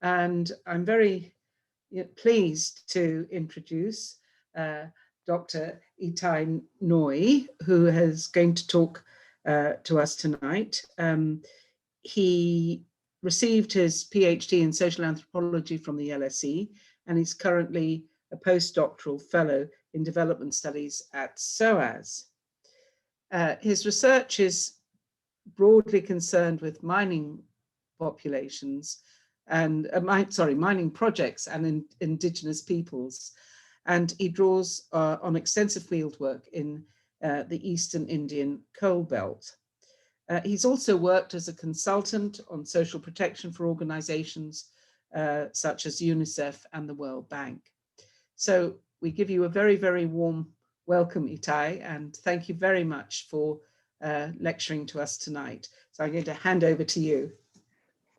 And I'm very pleased to introduce Dr. Itay Noi, who is going to talk to us tonight. He received his PhD in social anthropology from the LSE, and he's currently a postdoctoral fellow in development studies at SOAS. His research is broadly concerned with mining populations and mining projects and indigenous peoples. And he draws on extensive fieldwork in the Eastern Indian coal belt. He's also worked as a consultant on social protection for organizations such as UNICEF and the World Bank. So we give you a very, very warm welcome, Itay, and thank you very much for lecturing to us tonight. So I'm going to hand over to you.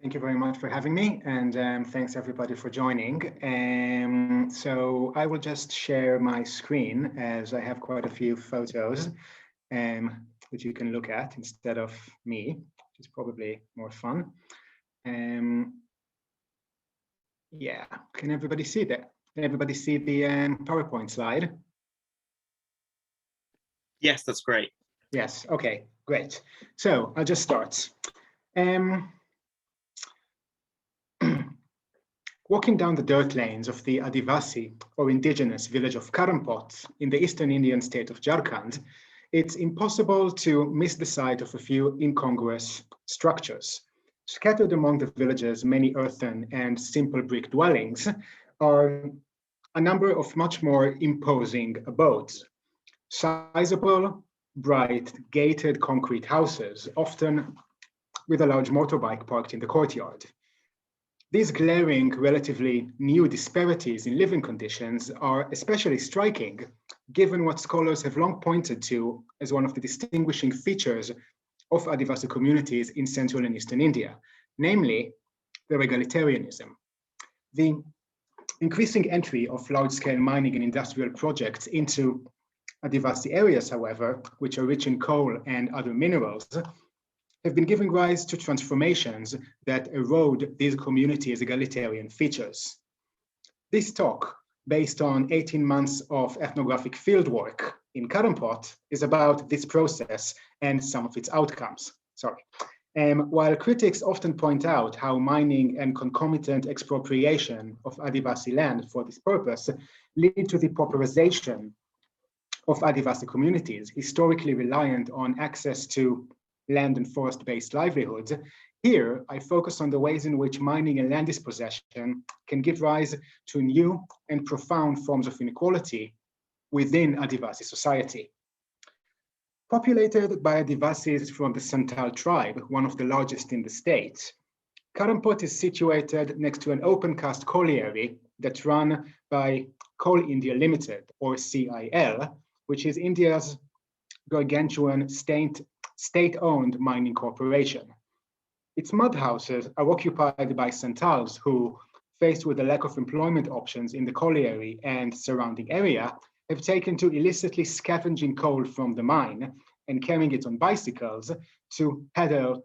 Thank you very much for having me, and thanks everybody for joining. So I will just share my screen, as I have quite a few photos which you can look at instead of me, which is probably more fun. Yeah, can everybody see that? Can everybody see the PowerPoint slide? Yes, that's great. Yes, okay, great. So I'll just start. Walking down the dirt lanes of the Adivasi, or indigenous village of Karampot in the eastern Indian state of Jharkhand, it's impossible to miss the sight of a few incongruous structures. Scattered among the village's many earthen and simple brick dwellings are a number of much more imposing abodes. Sizable, bright, gated concrete houses, often with a large motorbike parked in the courtyard. These glaring, relatively new disparities in living conditions are especially striking, given what scholars have long pointed to as one of the distinguishing features of Adivasi communities in Central and Eastern India, namely their egalitarianism. The increasing entry of large-scale mining and industrial projects into Adivasi areas, however, which are rich in coal and other minerals, have been giving rise to transformations that erode these communities' egalitarian features. This talk, based on 18 months of ethnographic fieldwork in Karampot, is about this process and some of its outcomes. While critics often point out how mining and concomitant expropriation of Adivasi land for this purpose lead to the pauperization of Adivasi communities, historically reliant on access to land and forest-based livelihoods, here I focus on the ways in which mining and land dispossession can give rise to new and profound forms of inequality within Adivasi society. Populated by Adivasis from the Santal tribe, one of the largest in the state, Karampot is situated next to an open-cast colliery that's run by Coal India Limited, or CIL, which is India's gargantuan state-owned mining corporation. Its mud houses are occupied by Santals who, faced with a lack of employment options in the colliery and surrounding area, have taken to illicitly scavenging coal from the mine and carrying it on bicycles to pedal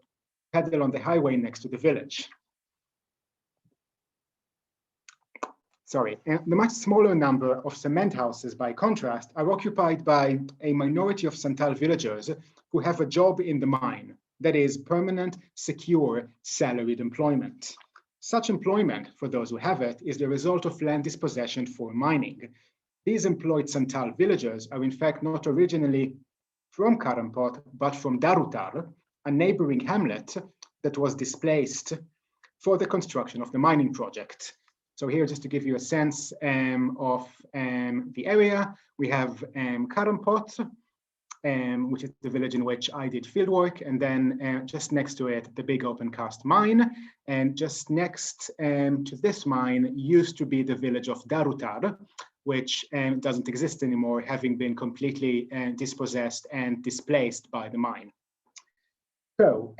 on the highway next to the village. And the much smaller number of cement houses, by contrast, are occupied by a minority of Santal villagers who have a job in the mine, that is, permanent, secure, salaried employment. Such employment, for those who have it, is the result of land dispossession for mining. These employed Santal villagers are in fact not originally from Karampot, but from Darutar, a neighboring hamlet that was displaced for the construction of the mining project. So here, just to give you a sense of the area, we have Karampot, which is the village in which I did fieldwork, and then just next to it, the big open cast mine, and just next to this mine used to be the village of Darutar, which doesn't exist anymore, having been completely dispossessed and displaced by the mine. So,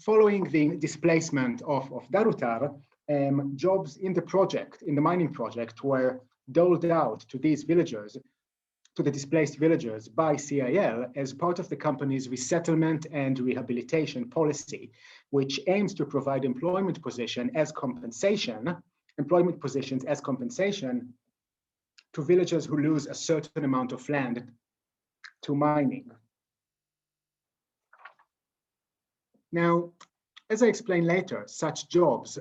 following the displacement of Darutar, jobs in the mining project, were doled out to these villagers to the displaced villagers by CIL as part of the company's resettlement and rehabilitation policy, which aims to provide employment positions as compensation to villagers who lose a certain amount of land to mining. Now, as I explain later, such jobs,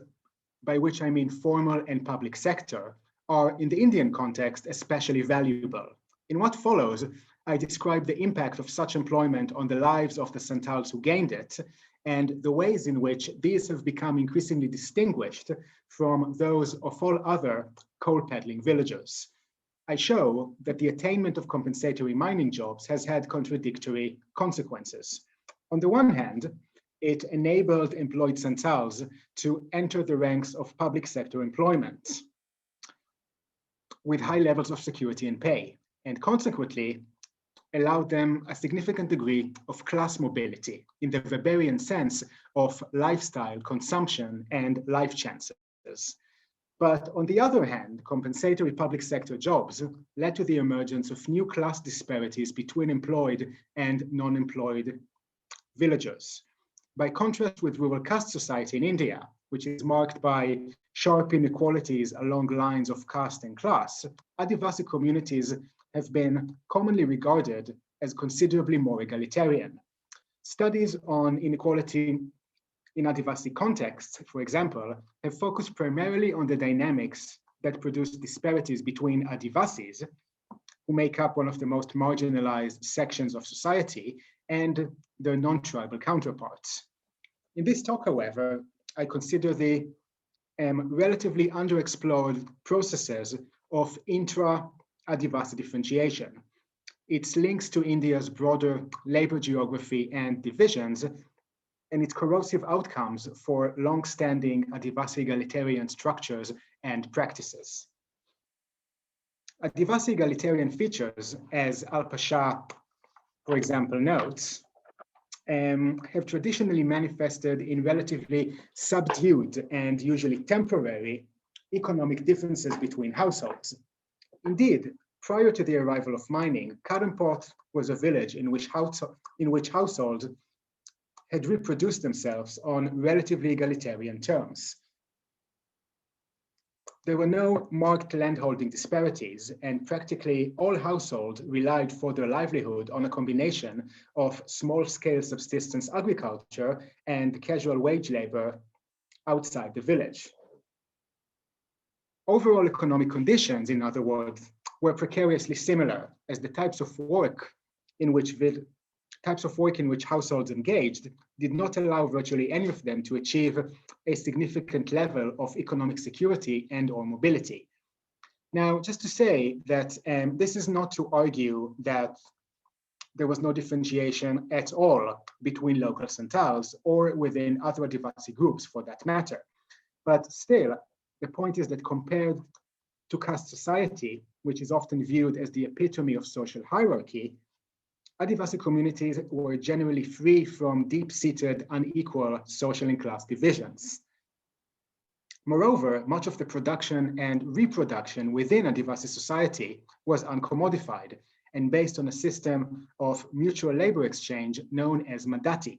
by which I mean formal and public sector, are in the Indian context especially valuable. In what follows, I describe the impact of such employment on the lives of the Santals who gained it, and the ways in which these have become increasingly distinguished from those of all other coal-peddling villagers. I show that the attainment of compensatory mining jobs has had contradictory consequences. On the one hand, it enabled employed Santals to enter the ranks of public sector employment with high levels of security and pay, and consequently allowed them a significant degree of class mobility in the Weberian sense of lifestyle, consumption, and life chances. But on the other hand, compensatory public sector jobs led to the emergence of new class disparities between employed and non-employed villagers. By contrast with rural caste society in India, which is marked by sharp inequalities along lines of caste and class, Adivasi communities have been commonly regarded as considerably more egalitarian. Studies on inequality in Adivasi contexts, for example, have focused primarily on the dynamics that produce disparities between Adivasis, who make up one of the most marginalized sections of society, and their non-tribal counterparts. In this talk, however, I consider the relatively underexplored processes of intra-Adivasi differentiation, its links to India's broader labor geography and divisions, and its corrosive outcomes for long-standing Adivasi egalitarian structures and practices. Adivasi egalitarian features, as Al-Pasha, for example, notes, have traditionally manifested in relatively subdued and usually temporary economic differences between households. Indeed, prior to the arrival of mining, Karampot was a village in which households had reproduced themselves on relatively egalitarian terms. There were no marked landholding disparities, and practically all households relied for their livelihood on a combination of small-scale subsistence agriculture and casual wage labor outside the village. Overall economic conditions, in other words, were precariously similar, as the types of work in which households engaged did not allow virtually any of them to achieve a significant level of economic security and or mobility. Now, just to say that this is not to argue that there was no differentiation at all between local Santals or within other Adivasi groups for that matter. But still, the point is that compared to caste society, which is often viewed as the epitome of social hierarchy, Adivasi communities were generally free from deep-seated unequal social and class divisions. Moreover, much of the production and reproduction within Adivasi society was uncommodified and based on a system of mutual labor exchange known as mandati.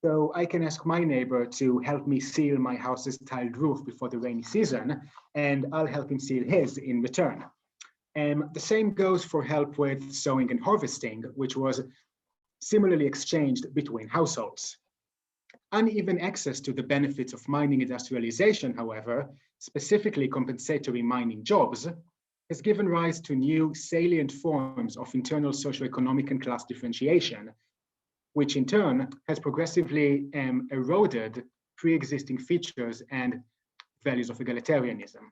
So I can ask my neighbor to help me seal my house's tiled roof before the rainy season, and I'll help him seal his in return. The same goes for help with sowing and harvesting, which was similarly exchanged between households. Uneven access to the benefits of mining industrialization, however, specifically compensatory mining jobs, has given rise to new salient forms of internal socioeconomic and class differentiation, which in turn has progressively eroded pre-existing features and values of egalitarianism.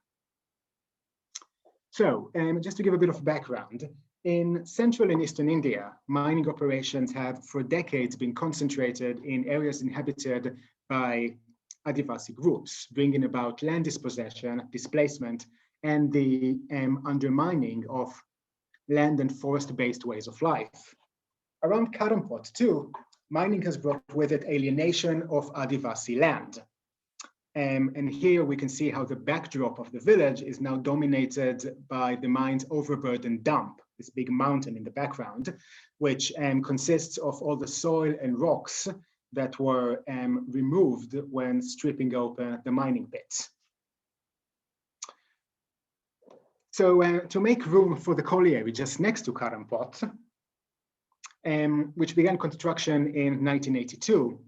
So, just to give a bit of background, in central and eastern India, mining operations have for decades been concentrated in areas inhabited by Adivasi groups, bringing about land dispossession, displacement, and the undermining of land and forest-based ways of life. Around Karampot, too, mining has brought with it alienation of Adivasi land. And here we can see how the backdrop of the village is now dominated by the mine's overburdened dump, this big mountain in the background, which consists of all the soil and rocks that were removed when stripping open the mining pits. So to make room for the colliery just next to Karampot, which began construction in 1982,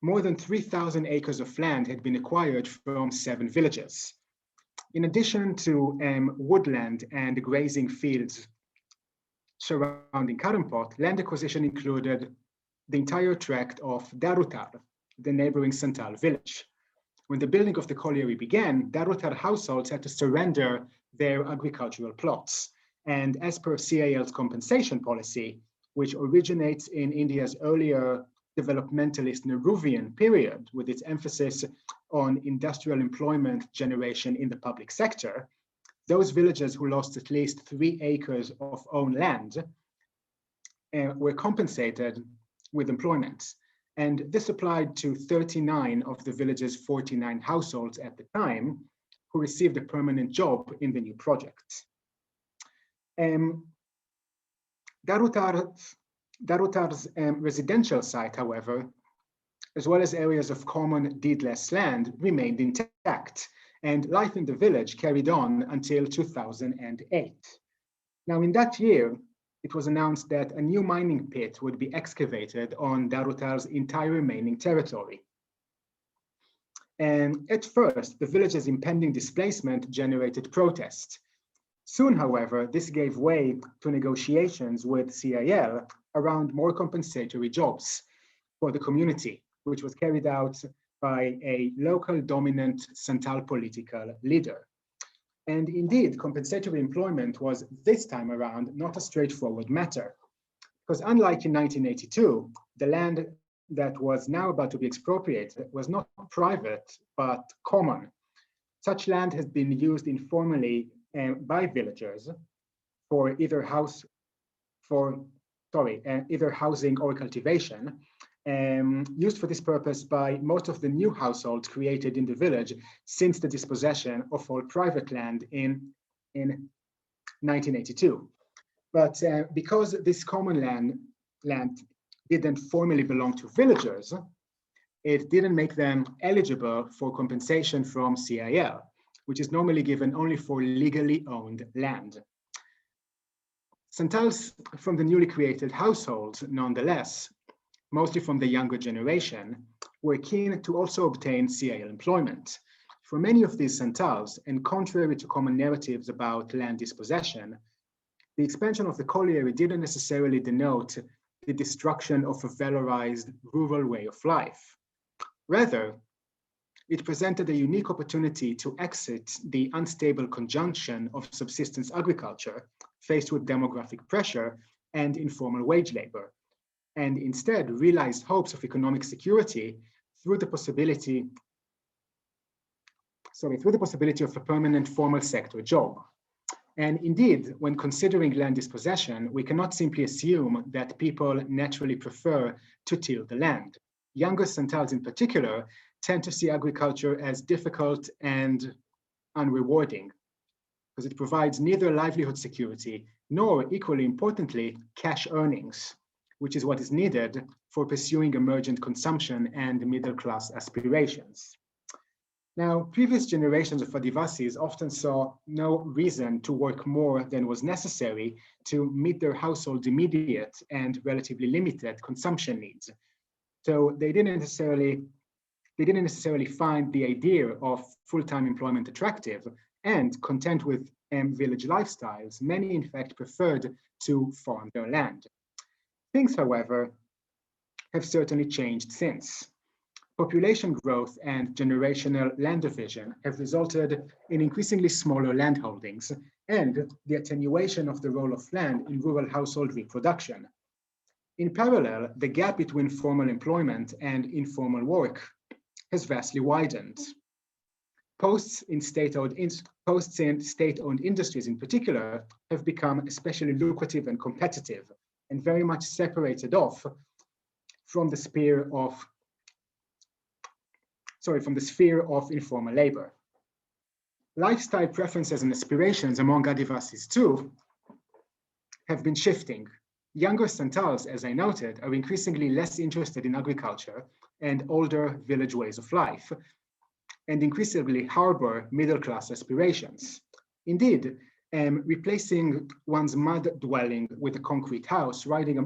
more than 3,000 acres of land had been acquired from 7 villages. In addition to woodland and grazing fields surrounding Karampot, land acquisition included the entire tract of Darutar, the neighboring Santal village. When the building of the colliery began, Darutar households had to surrender their agricultural plots. And as per CIL's compensation policy, which originates in India's earlier developmentalist Nehruvian period, with its emphasis on industrial employment generation in the public sector, those villagers who lost at least 3 acres of own land were compensated with employment. And this applied to 39 of the village's 49 households at the time, who received a permanent job in the new project. Darutar's residential site, however, as well as areas of common deedless land, remained intact, and life in the village carried on until 2008. Now, in that year, it was announced that a new mining pit would be excavated on Darutar's entire remaining territory. And at first, the village's impending displacement generated protest. Soon, however, this gave way to negotiations with CIL around more compensatory jobs for the community, which was carried out by a local dominant Santal political leader. And indeed, compensatory employment was this time around not a straightforward matter, because unlike in 1982, the land that was now about to be expropriated was not private, but common. Such land has been used informally by villagers for either housing or cultivation, used for this purpose by most of the new households created in the village since the dispossession of all private land in 1982. But because this common land didn't formally belong to villagers, it didn't make them eligible for compensation from CIL, which is normally given only for legally owned land. Santals from the newly created households, nonetheless, mostly from the younger generation, were keen to also obtain CIL employment. For many of these Santals, and contrary to common narratives about land dispossession, the expansion of the colliery didn't necessarily denote the destruction of a valorized rural way of life. Rather, it presented a unique opportunity to exit the unstable conjunction of subsistence agriculture faced with demographic pressure and informal wage labor, and instead realized hopes of economic security through the possibility of a permanent formal sector job. And indeed, when considering land dispossession, we cannot simply assume that people naturally prefer to till the land. Younger Santals in particular tend to see agriculture as difficult and unrewarding, because it provides neither livelihood security nor, equally importantly, cash earnings, which is what is needed for pursuing emergent consumption and middle-class aspirations. Now, previous generations of Adivasis often saw no reason to work more than was necessary to meet their household's immediate and relatively limited consumption needs. So they didn't necessarily find the idea of full-time employment attractive, and content with village lifestyles, many in fact preferred to farm their land. Things, however, have certainly changed since. Population growth and generational land division have resulted in increasingly smaller land holdings and the attenuation of the role of land in rural household reproduction. In parallel, the gap between formal employment and informal work has vastly widened. Posts in state-owned industries in particular have become especially lucrative and competitive, and very much separated off from the sphere of informal labor. Lifestyle preferences and aspirations among Adivasis too have been shifting. Younger Santals, as I noted, are increasingly less interested in agriculture and older village ways of life, and increasingly harbor middle-class aspirations. Indeed, replacing one's mud dwelling with a concrete house, riding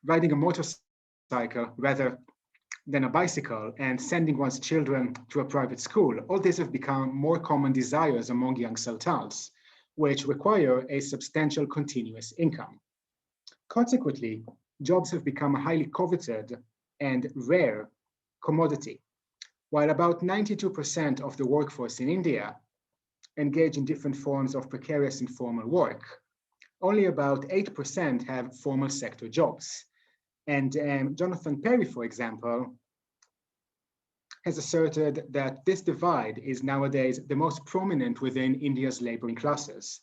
a motorcycle rather than a bicycle, and sending one's children to a private school, all these have become more common desires among young Santals, which require a substantial continuous income. Consequently, jobs have become a highly coveted and rare commodity. While about 92% of the workforce in India engage in different forms of precarious informal work, only about 8% have formal sector jobs. And Jonathan Perry, for example, has asserted that this divide is nowadays the most prominent within India's laboring classes.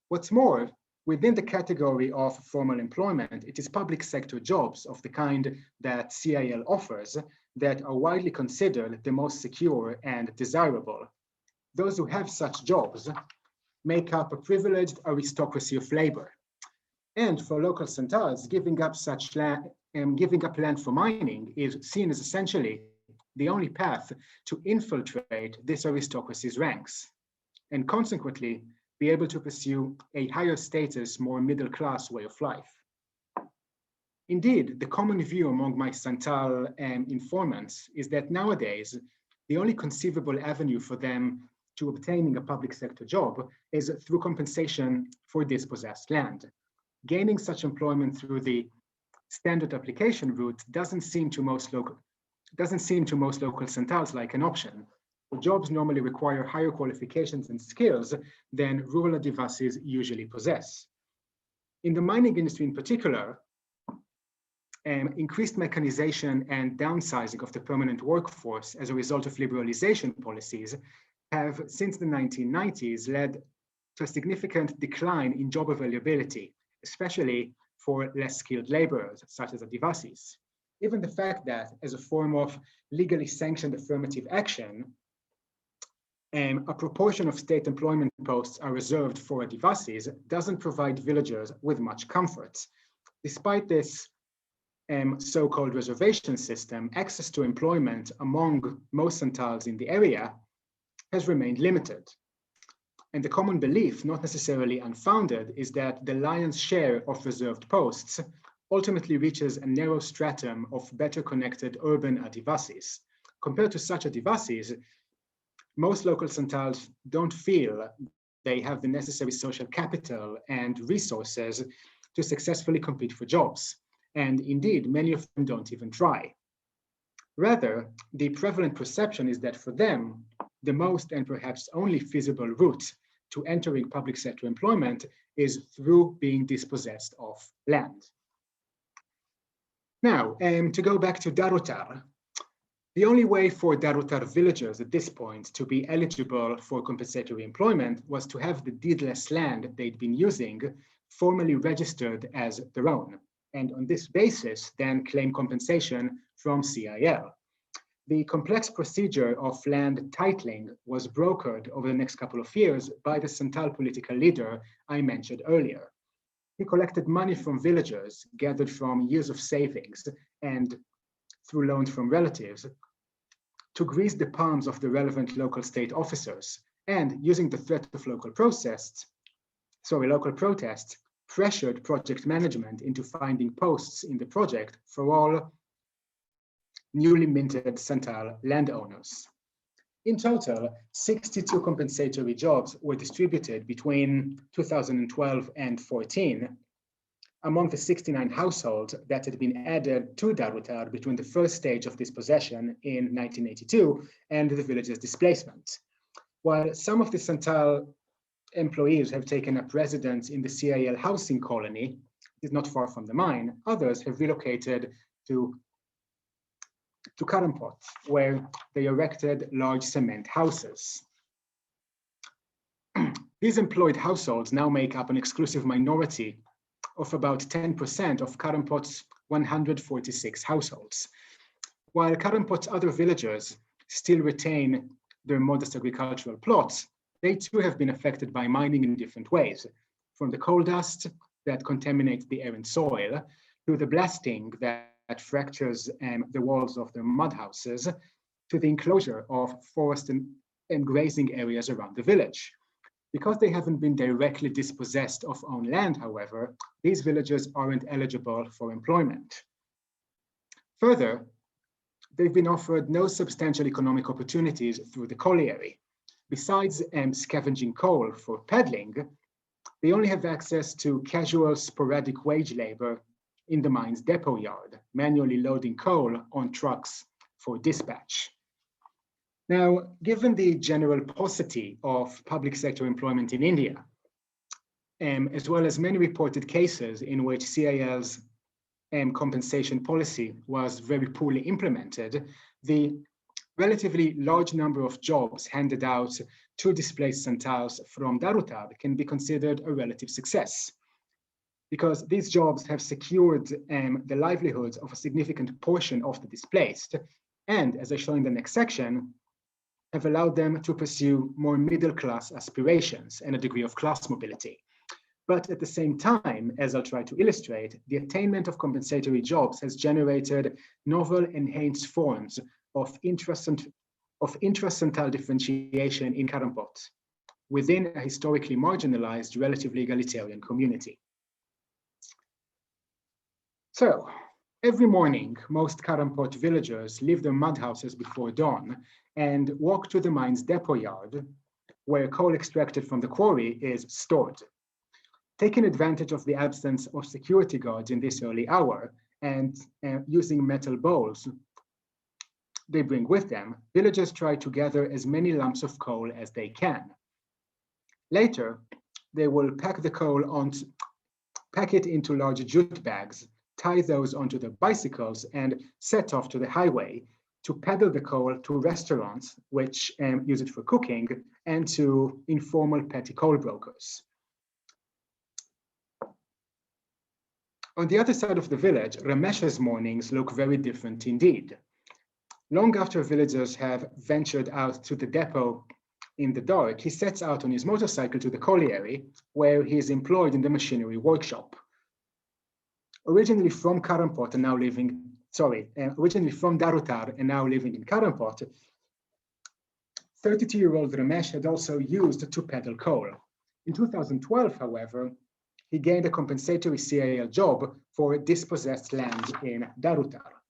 What's more, within the category of formal employment, it is public sector jobs of the kind that CIL offers that are widely considered the most secure and desirable. Those who have such jobs make up a privileged aristocracy of labor. And for local Santals, giving up land for mining is seen as essentially the only path to infiltrate this aristocracy's ranks, and consequently be able to pursue a higher status, more middle-class way of life. Indeed, the common view among my Santal informants is that nowadays, the only conceivable avenue for them to obtaining a public sector job is through compensation for dispossessed land. Gaining such employment through the standard application route doesn't seem to most local Santals like an option. Jobs normally require higher qualifications and skills than rural Adivasis usually possess. In the mining industry in particular, increased mechanization and downsizing of the permanent workforce as a result of liberalization policies have, since the 1990s, led to a significant decline in job availability, especially for less skilled laborers, such as Adivasis. Even the fact that, as a form of legally sanctioned affirmative action, a proportion of state employment posts are reserved for Adivasis doesn't provide villagers with much comfort. Despite this so-called reservation system, access to employment among most Santals in the area has remained limited. And the common belief, not necessarily unfounded, is that the lion's share of reserved posts ultimately reaches a narrow stratum of better connected urban Adivasis. Compared to such Adivasis, most local Santals don't feel they have the necessary social capital and resources to successfully compete for jobs. And indeed, many of them don't even try. Rather, the prevalent perception is that for them, the most and perhaps only feasible route to entering public sector employment is through being dispossessed of land. Now, to go back to Darutar, the only way for Darutar villagers at this point to be eligible for compensatory employment was to have the deedless land they'd been using formally registered as their own, and on this basis then claim compensation from CIL. The complex procedure of land titling was brokered over the next couple of years by the Santal political leader I mentioned earlier. He collected money from villagers gathered from years of savings and through loans from relatives to grease the palms of the relevant local state officers, and using the threat of local protests, pressured project management into finding posts in the project for all newly minted Santal landowners. In total, 62 compensatory jobs were distributed between 2012 and 14 among the 69 households that had been added to Darutar between the first stage of dispossession in 1982 and the village's displacement. While some of the Santal employees have taken up residence in the CIL housing colony, it is not far from the mine, others have relocated to Karampot, where they erected large cement houses. These employed households now make up an exclusive minority of about 10% of Karampot's 146 households. While Karampot's other villagers still retain their modest agricultural plots, they too have been affected by mining in different ways. from the coal dust that contaminates the air and soil, to the blasting that fractures the walls of their mud houses, to the enclosure of forest and grazing areas around the village. Because they haven't been directly dispossessed of own land, however, these villagers aren't eligible for employment. Further, they've been offered no substantial economic opportunities through the colliery. Besides scavenging coal for peddling, they only have access to casual, sporadic wage labor in the mine's depot yard, manually loading coal on trucks for dispatch. Now, given the general paucity of public sector employment in India, as well as many reported cases in which CIL's compensation policy was very poorly implemented, the relatively large number of jobs handed out to displaced Santals from Darutar can be considered a relative success, because these jobs have secured the livelihoods of a significant portion of the displaced, and as I show in the next section, have allowed them to pursue more middle-class aspirations and a degree of class mobility. But at the same time, as I'll try to illustrate, the attainment of compensatory jobs has generated novel enhanced forms of intracental differentiation in Karampot within a historically marginalized, relatively egalitarian community. So, every morning, most Karampot villagers leave their mud houses before dawn and walk to the mine's depot yard, where coal extracted from the quarry is stored. Taking advantage of the absence of security guards in this early hour and using metal bowls they bring with them, villagers try to gather as many lumps of coal as they can. Later, they will pack it into large jute bags, tie those onto their bicycles, and set off to the highway to peddle the coal to restaurants, which use it for cooking, and to informal petty coal brokers. On the other side of the village, Ramesh's mornings look very different indeed. Long after villagers have ventured out to the depot in the dark, he sets out on his motorcycle to the colliery, where he is employed in the machinery workshop. Originally from Darutar and now living in Karampot, 32-year-old Ramesh had also used to peddle coal. In 2012, however, he gained a compensatory CIL job for dispossessed land in Darutar.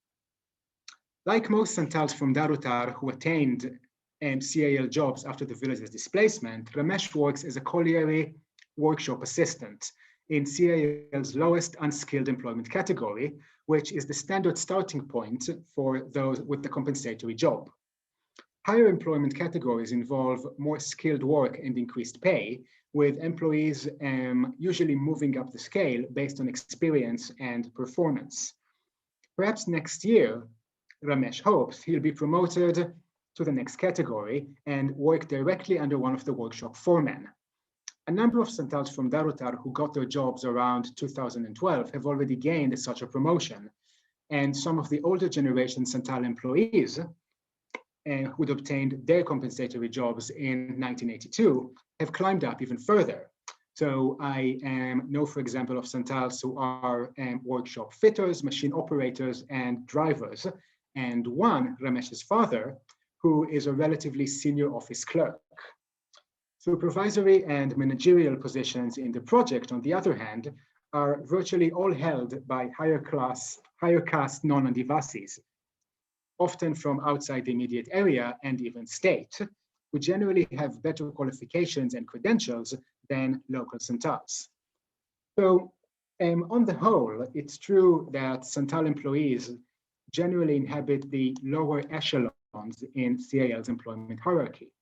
Like most Santals from Darutar who attained CIL jobs after the village's displacement, Ramesh works as a colliery workshop assistant in CIL's lowest unskilled employment category, which is the standard starting point for those with the compensatory job. Higher employment categories involve more skilled work and increased pay, with employees usually moving up the scale based on experience and performance. Perhaps next year, Ramesh hopes he'll be promoted to the next category and work directly under one of the workshop foremen. A number of Santals from Darutar who got their jobs around 2012 have already gained such a promotion, and some of the older generation Santal employees who'd obtained their compensatory jobs in 1982 have climbed up even further. So I know, for example, of Santals who are workshop fitters, machine operators, and drivers, and one, Ramesh's father, who is a relatively senior office clerk. Supervisory and managerial positions in the project, on the other hand, are virtually all held by higher caste non-Adivasis, often from outside the immediate area and even state, who generally have better qualifications and credentials than local Santals. So on the whole, it's true that Santal employees generally inhabit the lower echelons in CIL's employment hierarchy.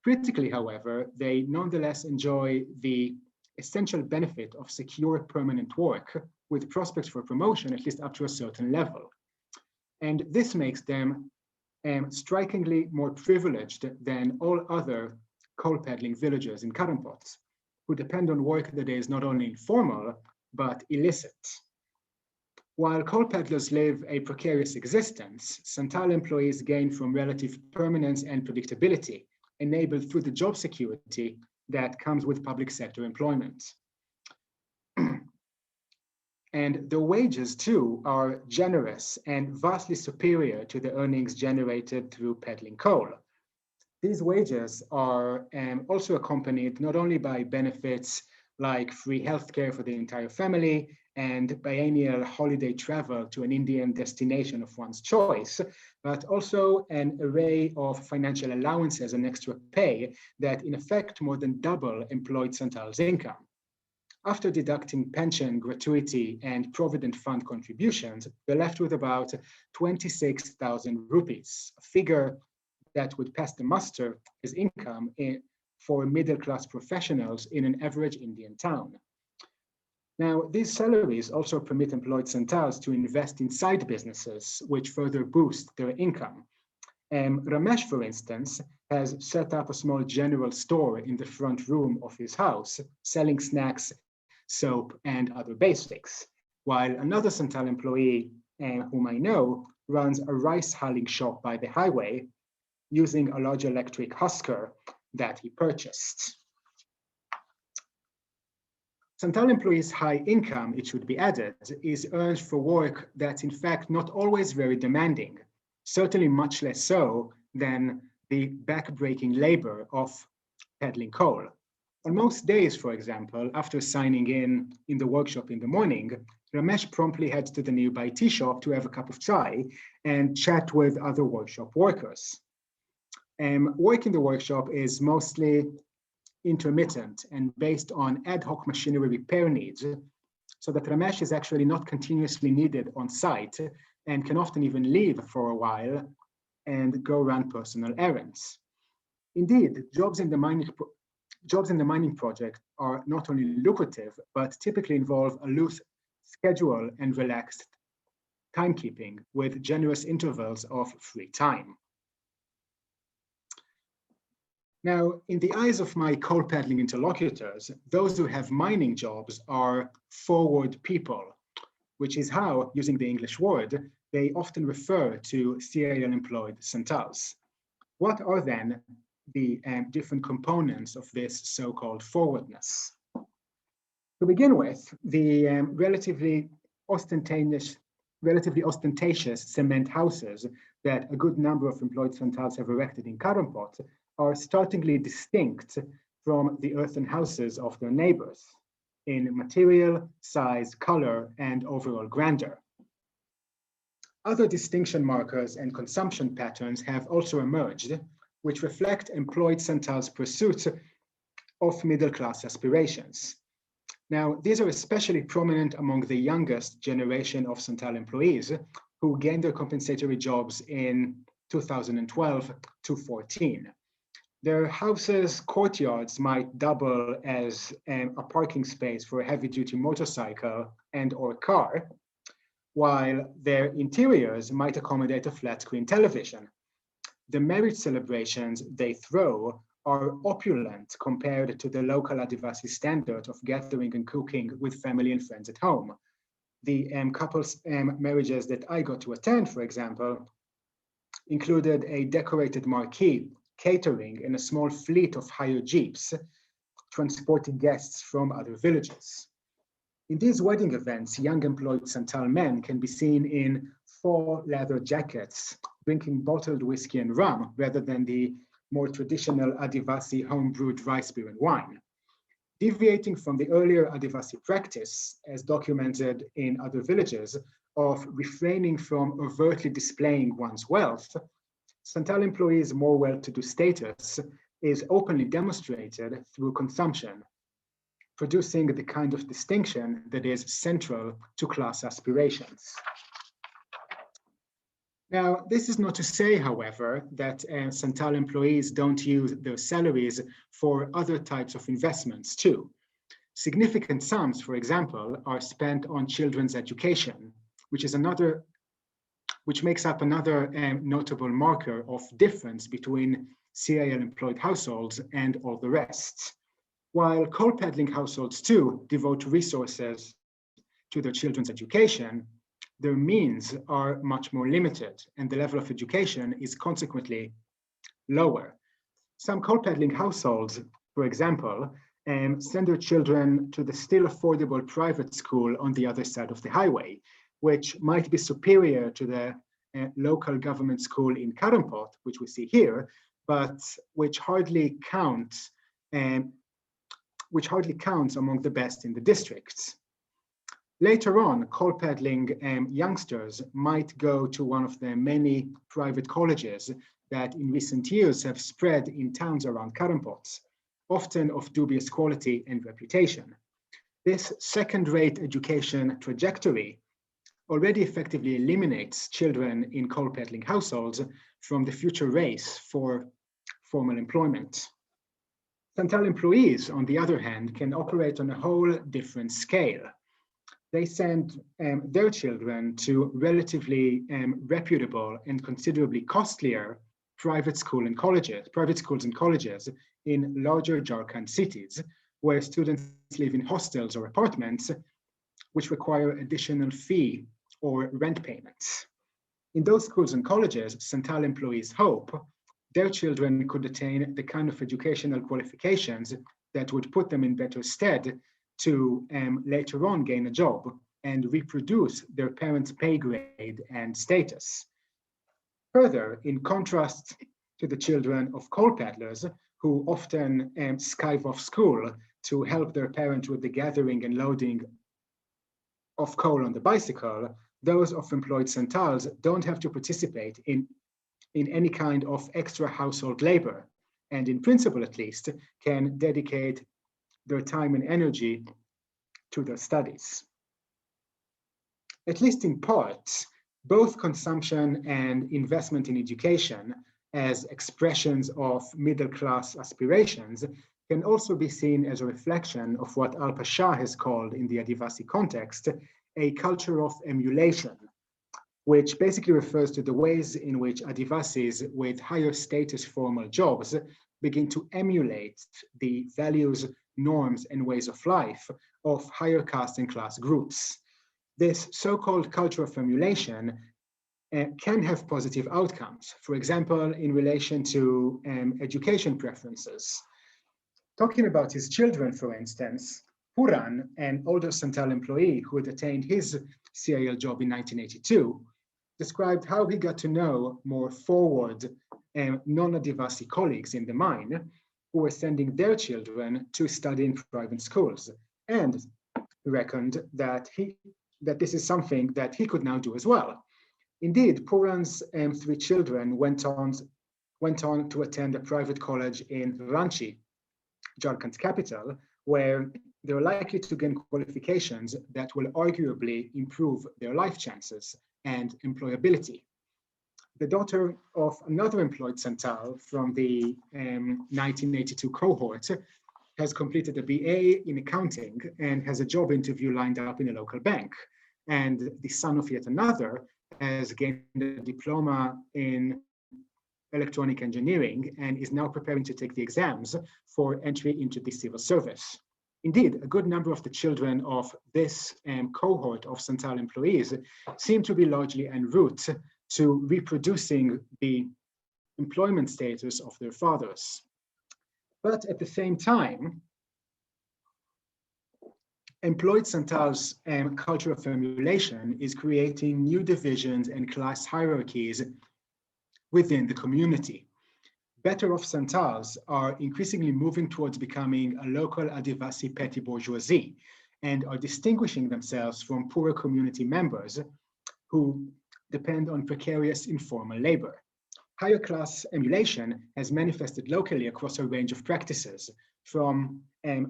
Critically, however, they nonetheless enjoy the essential benefit of secure permanent work with prospects for promotion, at least up to a certain level. And this makes them strikingly more privileged than all other coal peddling villagers in Karampot, who depend on work that is not only informal, but illicit. While coal peddlers live a precarious existence, Santal employees gain from relative permanence and predictability, enabled through the job security that comes with public sector employment. And the wages too are generous and vastly superior to the earnings generated through peddling coal. These wages are also accompanied not only by benefits like free healthcare for the entire family and biennial holiday travel to an Indian destination of one's choice, but also an array of financial allowances and extra pay that in effect more than double employed Santal's income. After deducting pension, gratuity, and provident fund contributions, we're left with about 26,000 rupees, a figure that would pass the muster as income for middle-class professionals in an average Indian town. Now, these salaries also permit employed Santals to invest in side businesses, which further boost their income. Ramesh, for instance, has set up a small general store in the front room of his house, selling snacks, soap, and other basics, while another Santal employee, whom I know, runs a rice hulling shop by the highway using a large electric husker that he purchased. Santal employees' high income, it should be added, is earned for work that's in fact not always very demanding, certainly much less so than the back-breaking labor of peddling coal. On most days, for example, after signing in the workshop in the morning, Ramesh promptly heads to the nearby tea shop to have a cup of chai and chat with other workshop workers. Work in the workshop is mostly intermittent and based on ad hoc machinery repair needs, so that Ramesh is actually not continuously needed on site and can often even leave for a while and go run personal errands. Indeed, jobs in the mining project are not only lucrative, but typically involve a loose schedule and relaxed timekeeping with generous intervals of free time. Now, in the eyes of my coal peddling interlocutors, those who have mining jobs are forward people, which is how, using the English word, they often refer to serial employed Santals. What are then the different components of this so-called forwardness? To begin with, the relatively ostentatious cement houses that a good number of employed Santals have erected in Karampot are startlingly distinct from the earthen houses of their neighbors in material, size, color, and overall grandeur. Other distinction markers and consumption patterns have also emerged, which reflect employed Santals' pursuit of middle-class aspirations. Now, these are especially prominent among the youngest generation of Santal employees who gained their compensatory jobs in 2012 to 14. Their houses' courtyards might double as a parking space for a heavy-duty motorcycle and or car, while their interiors might accommodate a flat-screen television. The merit celebrations they throw are opulent compared to the local Adivasi standard of gathering and cooking with family and friends at home. The couples' marriages that I got to attend, for example, included a decorated marquee catering in a small fleet of hired jeeps, transporting guests from other villages. In these wedding events, young employed Santal men can be seen in faux leather jackets, drinking bottled whiskey and rum rather than the more traditional Adivasi home-brewed rice beer and wine. Deviating from the earlier Adivasi practice, as documented in other villages, of refraining from overtly displaying one's wealth, Santal employees' more well-to-do status is openly demonstrated through consumption, producing the kind of distinction that is central to class aspirations. Now, this is not to say, however, that Santal employees don't use their salaries for other types of investments too. Significant sums, for example, are spent on children's education, which makes up another notable marker of difference between CIL employed households and all the rest. While coal peddling households too devote resources to their children's education, their means are much more limited and the level of education is consequently lower. Some coal peddling households, for example, send their children to the still affordable private school on the other side of the highway, which might be superior to the local government school in Karampot, which we see here, but which hardly counts among the best in the districts. Later on, coal peddling youngsters might go to one of the many private colleges that in recent years have spread in towns around Karampot, often of dubious quality and reputation. This second-rate education trajectory already effectively eliminates children in coal peddling households from the future race for formal employment. Santal employees, on the other hand, can operate on a whole different scale. They send their children to relatively reputable and considerably costlier private schools and colleges in larger Jharkhand cities, where students live in hostels or apartments, which require additional fee or rent payments. In those schools and colleges, Santal employees hope their children could attain the kind of educational qualifications that would put them in better stead to later on gain a job and reproduce their parents' pay grade and status. Further, in contrast to the children of coal peddlers, who often skive off school to help their parents with the gathering and loading of coal on the bicycle, those of employed Santals don't have to participate in any kind of extra household labor, and in principle at least, can dedicate their time and energy to their studies. At least in part, both consumption and investment in education as expressions of middle-class aspirations can also be seen as a reflection of what Al-Pasha has called in the Adivasi context, a culture of emulation, which basically refers to the ways in which Adivasis with higher status formal jobs begin to emulate the values, norms, and ways of life of higher caste and class groups. This so-called culture of emulation can have positive outcomes, for example, in relation to education preferences. Talking about his children, for instance, Puran, an older Santal employee who had attained his CIL job in 1982, described how he got to know more forward non-Adivasi colleagues in the mine who were sending their children to study in private schools, and reckoned that this is something that he could now do as well. Indeed, Puran's 3 children went on to attend a private college in Ranchi, Jharkhand's capital, where they're likely to gain qualifications that will arguably improve their life chances and employability. The daughter of another employed Santal from the 1982 cohort has completed a BA in accounting and has a job interview lined up in a local bank. And the son of yet another has gained a diploma in electronic engineering and is now preparing to take the exams for entry into the civil service. Indeed, a good number of the children of this cohort of Santal employees seem to be largely en route to reproducing the employment status of their fathers. But at the same time, employed Santal's culture of emulation is creating new divisions and class hierarchies within the community. Better off Santals are increasingly moving towards becoming a local Adivasi petty bourgeoisie and are distinguishing themselves from poorer community members who depend on precarious informal labor. Higher class emulation has manifested locally across a range of practices, from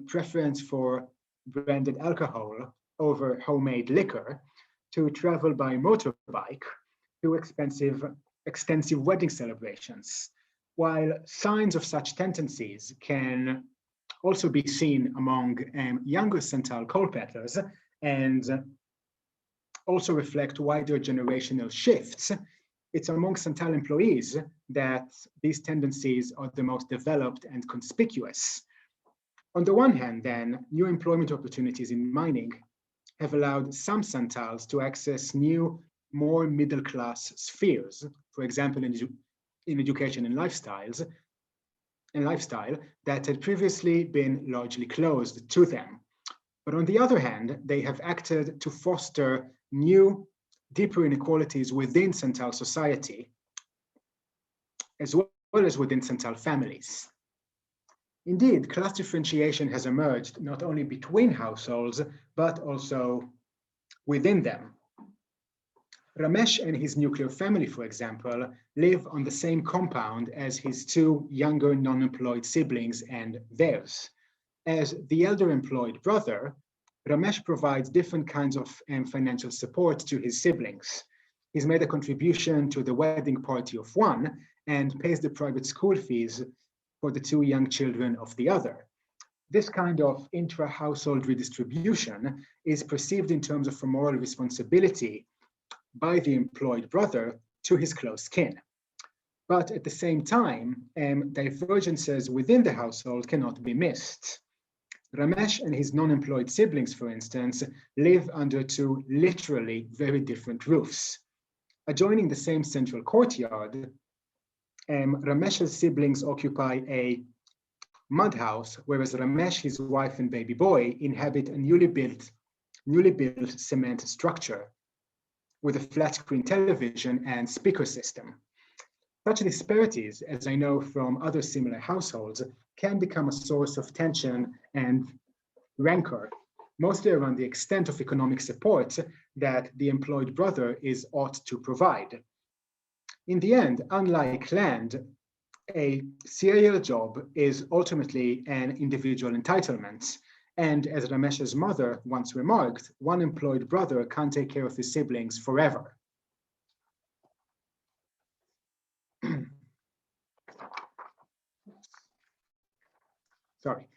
preference for branded alcohol over homemade liquor, to travel by motorbike, to extensive wedding celebrations, while signs of such tendencies can also be seen among younger Santal coal peddlers and also reflect wider generational shifts. It's among Santal employees that these tendencies are the most developed and conspicuous. On the one hand, then, new employment opportunities in mining have allowed some Santals to access new, more middle-class spheres, for example, in education and lifestyles, and lifestyle that had previously been largely closed to them. But on the other hand, they have acted to foster new, deeper inequalities within Santal society, as well as within Santal families. Indeed, class differentiation has emerged not only between households, but also within them. Ramesh and his nuclear family, for example, live on the same compound as his two younger non-employed siblings and theirs. As the elder employed brother, Ramesh provides different kinds of financial support to his siblings. He's made a contribution to the wedding party of one and pays the private school fees for the two young children of the other. This kind of intra-household redistribution is perceived in terms of a moral responsibility by the employed brother to his close kin. But at the same time, divergences within the household cannot be missed. Ramesh and his non-employed siblings, for instance, live under two literally very different roofs. Adjoining the same central courtyard, Ramesh's siblings occupy a mud house, whereas Ramesh, his wife, and baby boy inhabit a newly built cement structure with a flat screen television and speaker system. Such disparities, as I know from other similar households, can become a source of tension and rancor, mostly around the extent of economic support that the employed brother is ought to provide. In the end, unlike land, a serial job is ultimately an individual entitlement. And as Ramesh's mother once remarked, one employed brother can't take care of his siblings forever. Sorry.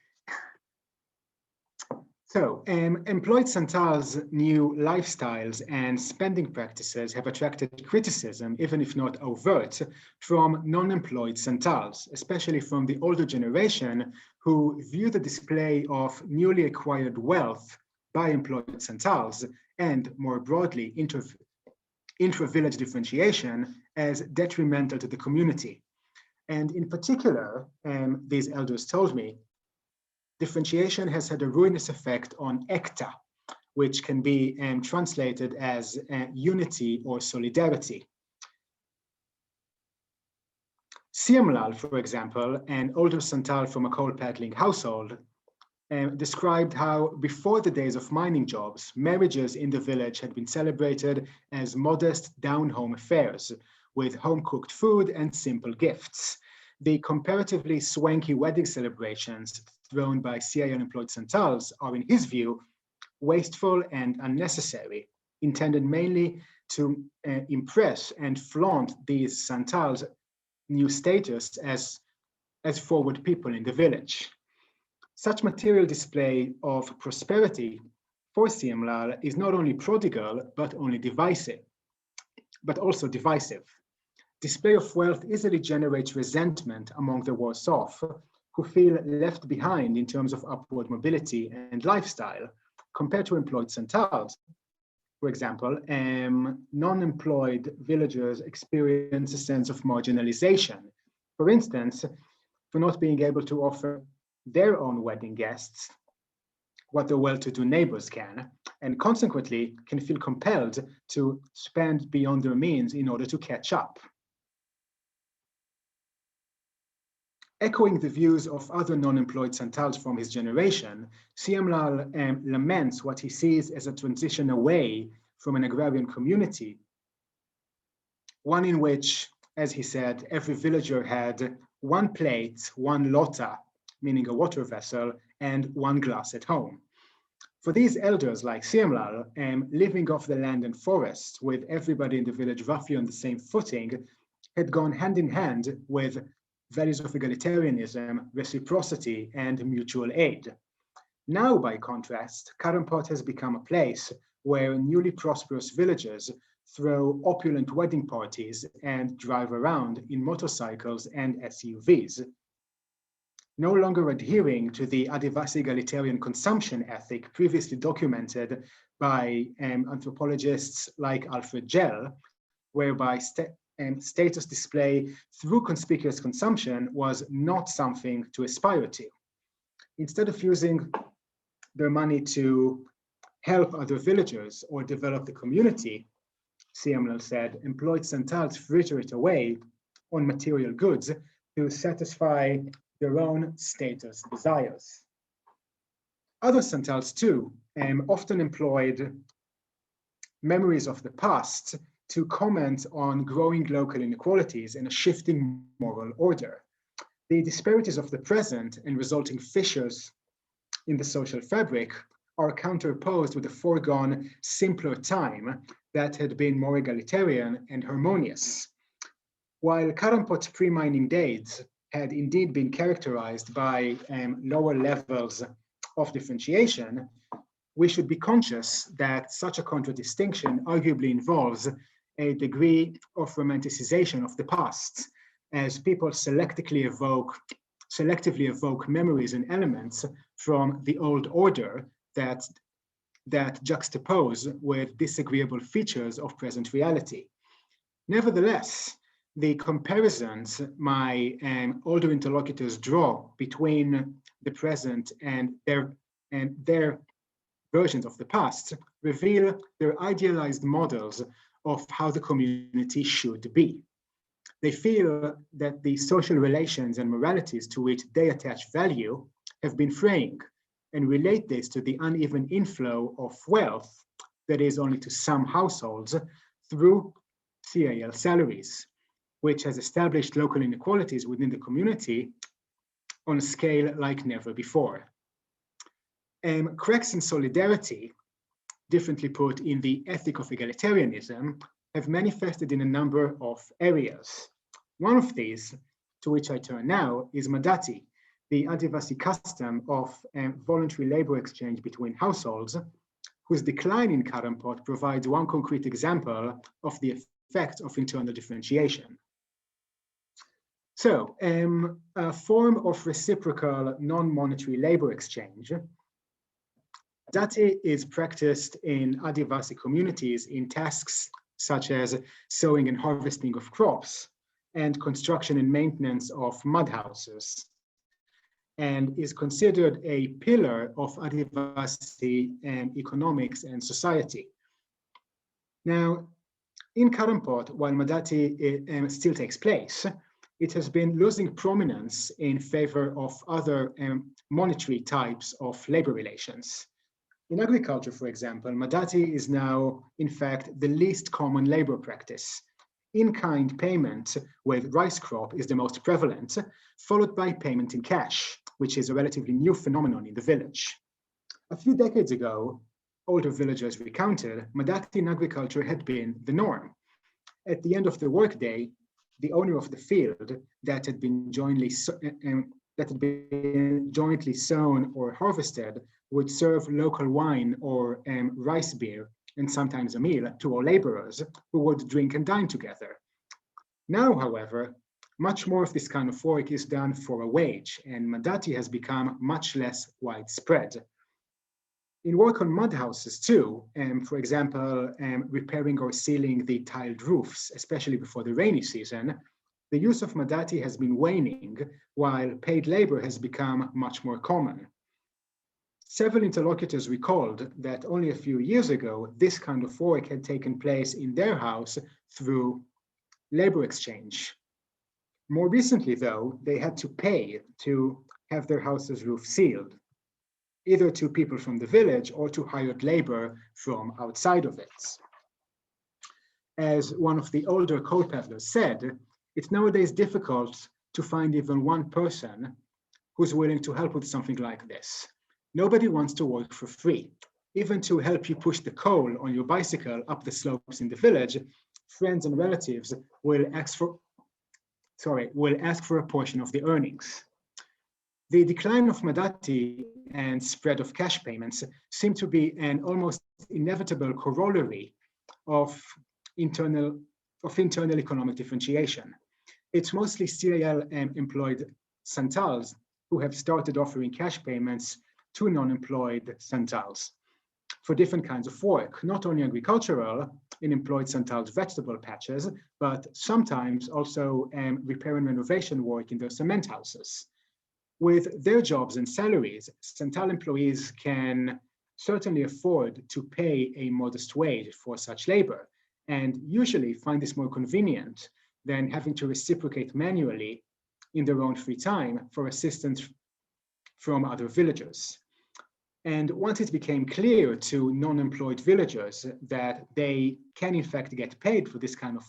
So, employed Santal's new lifestyles and spending practices have attracted criticism, even if not overt, from non-employed Santals, especially from the older generation who view the display of newly acquired wealth by employed Santals and, more broadly, intra-village differentiation as detrimental to the community. And in particular, these elders told me, differentiation has had a ruinous effect on ekta, which can be translated as unity or solidarity. Siamlal, for example, an older Santal from a coal paddling household, described how before the days of mining jobs, marriages in the village had been celebrated as modest down-home affairs with home-cooked food and simple gifts. The comparatively swanky wedding celebrations thrown by CIL-employed Santals are, in his view, wasteful and unnecessary, intended mainly to impress and flaunt these Santals' new status as forward people in the village. Such material display of prosperity for Siamlal is not only prodigal, but also divisive. Display of wealth easily generates resentment among the worse off, who feel left behind in terms of upward mobility and lifestyle, compared to employed Santals. For example, non-employed villagers experience a sense of marginalization. For instance, for not being able to offer their own wedding guests what their well-to-do neighbors can, and consequently can feel compelled to spend beyond their means in order to catch up. Echoing the views of other non-employed Santals from his generation, Siamlal laments what he sees as a transition away from an agrarian community, one in which, as he said, every villager had one plate, one lota, meaning a water vessel, and one glass at home. For these elders like Siamlal, living off the land and forest with everybody in the village roughly on the same footing had gone hand in hand with values of egalitarianism, reciprocity, and mutual aid. Now, by contrast, Karampot has become a place where newly prosperous villagers throw opulent wedding parties and drive around in motorcycles and SUVs. No longer adhering to the Adivasi egalitarian consumption ethic previously documented by anthropologists like Alfred Gell, whereby status display through conspicuous consumption was not something to aspire to. Instead of using their money to help other villagers or develop the community, Siamlal said, employed Santals fritter it away on material goods to satisfy their own status desires. Other Santals too often employed memories of the past to comment on growing local inequalities and a shifting moral order. The disparities of the present and resulting fissures in the social fabric are counterposed with a foregone, simpler time that had been more egalitarian and harmonious. While Karampot's pre-mining days had indeed been characterized by lower levels of differentiation, we should be conscious that such a contradistinction arguably involves a degree of romanticization of the past, as people selectively evoke memories and elements from the old order that juxtapose with disagreeable features of present reality. Nevertheless, the comparisons my older interlocutors draw between the present and their versions of the past reveal their idealized models of how the community should be. They feel that the social relations and moralities to which they attach value have been fraying, and relate this to the uneven inflow of wealth that is only to some households through CAL salaries, which has established local inequalities within the community on a scale like never before. Cracks in solidarity, differently put in the ethic of egalitarianism, have manifested in a number of areas. One of these, to which I turn now, is Madati, the Adivasi custom of voluntary labor exchange between households, whose decline in Karampot provides one concrete example of the effect of internal differentiation. So, a form of reciprocal non-monetary labor exchange, Madati is practiced in Adivasi communities in tasks such as sowing and harvesting of crops and construction and maintenance of mud houses, and is considered a pillar of Adivasi economics and society. Now, in Karampot, while Madati still takes place, it has been losing prominence in favor of other monetary types of labor relations. In agriculture, for example, Madati is now, in fact, the least common labor practice. In-kind payment with rice crop is the most prevalent, followed by payment in cash, which is a relatively new phenomenon in the village. A few decades ago, older villagers recounted, Madati in agriculture had been the norm. At the end of the workday, the owner of the field that had been jointly sown or harvested would serve local wine or rice beer and sometimes a meal to all laborers who would drink and dine together. Now, however, much more of this kind of work is done for a wage, and Madati has become much less widespread. In work on mud houses too, for example, repairing or sealing the tiled roofs, especially before the rainy season, the use of Madati has been waning, while paid labor has become much more common. Several interlocutors recalled that only a few years ago, this kind of work had taken place in their house through labor exchange. More recently, though, they had to pay to have their house's roof sealed, either to people from the village or to hired labor from outside of it. As one of the older coal peddlers said, it's nowadays difficult to find even one person who's willing to help with something like this. Nobody wants to work for free. Even to help you push the coal on your bicycle up the slopes in the village, friends and relatives will ask for a portion of the earnings. The decline of Madati and spread of cash payments seem to be an almost inevitable corollary of internal economic differentiation. It's mostly CAL employed Santals who have started offering cash payments to non-employed Santals. for different kinds of work, not only agricultural in employed Santals vegetable patches, but sometimes also repair and renovation work in their cement houses. With their jobs and salaries, Santal employees can certainly afford to pay a modest wage for such labor, and usually find this more convenient than having to reciprocate manually in their own free time for assistance from other villagers. And once it became clear to non-employed villagers that they can in fact get paid for this kind of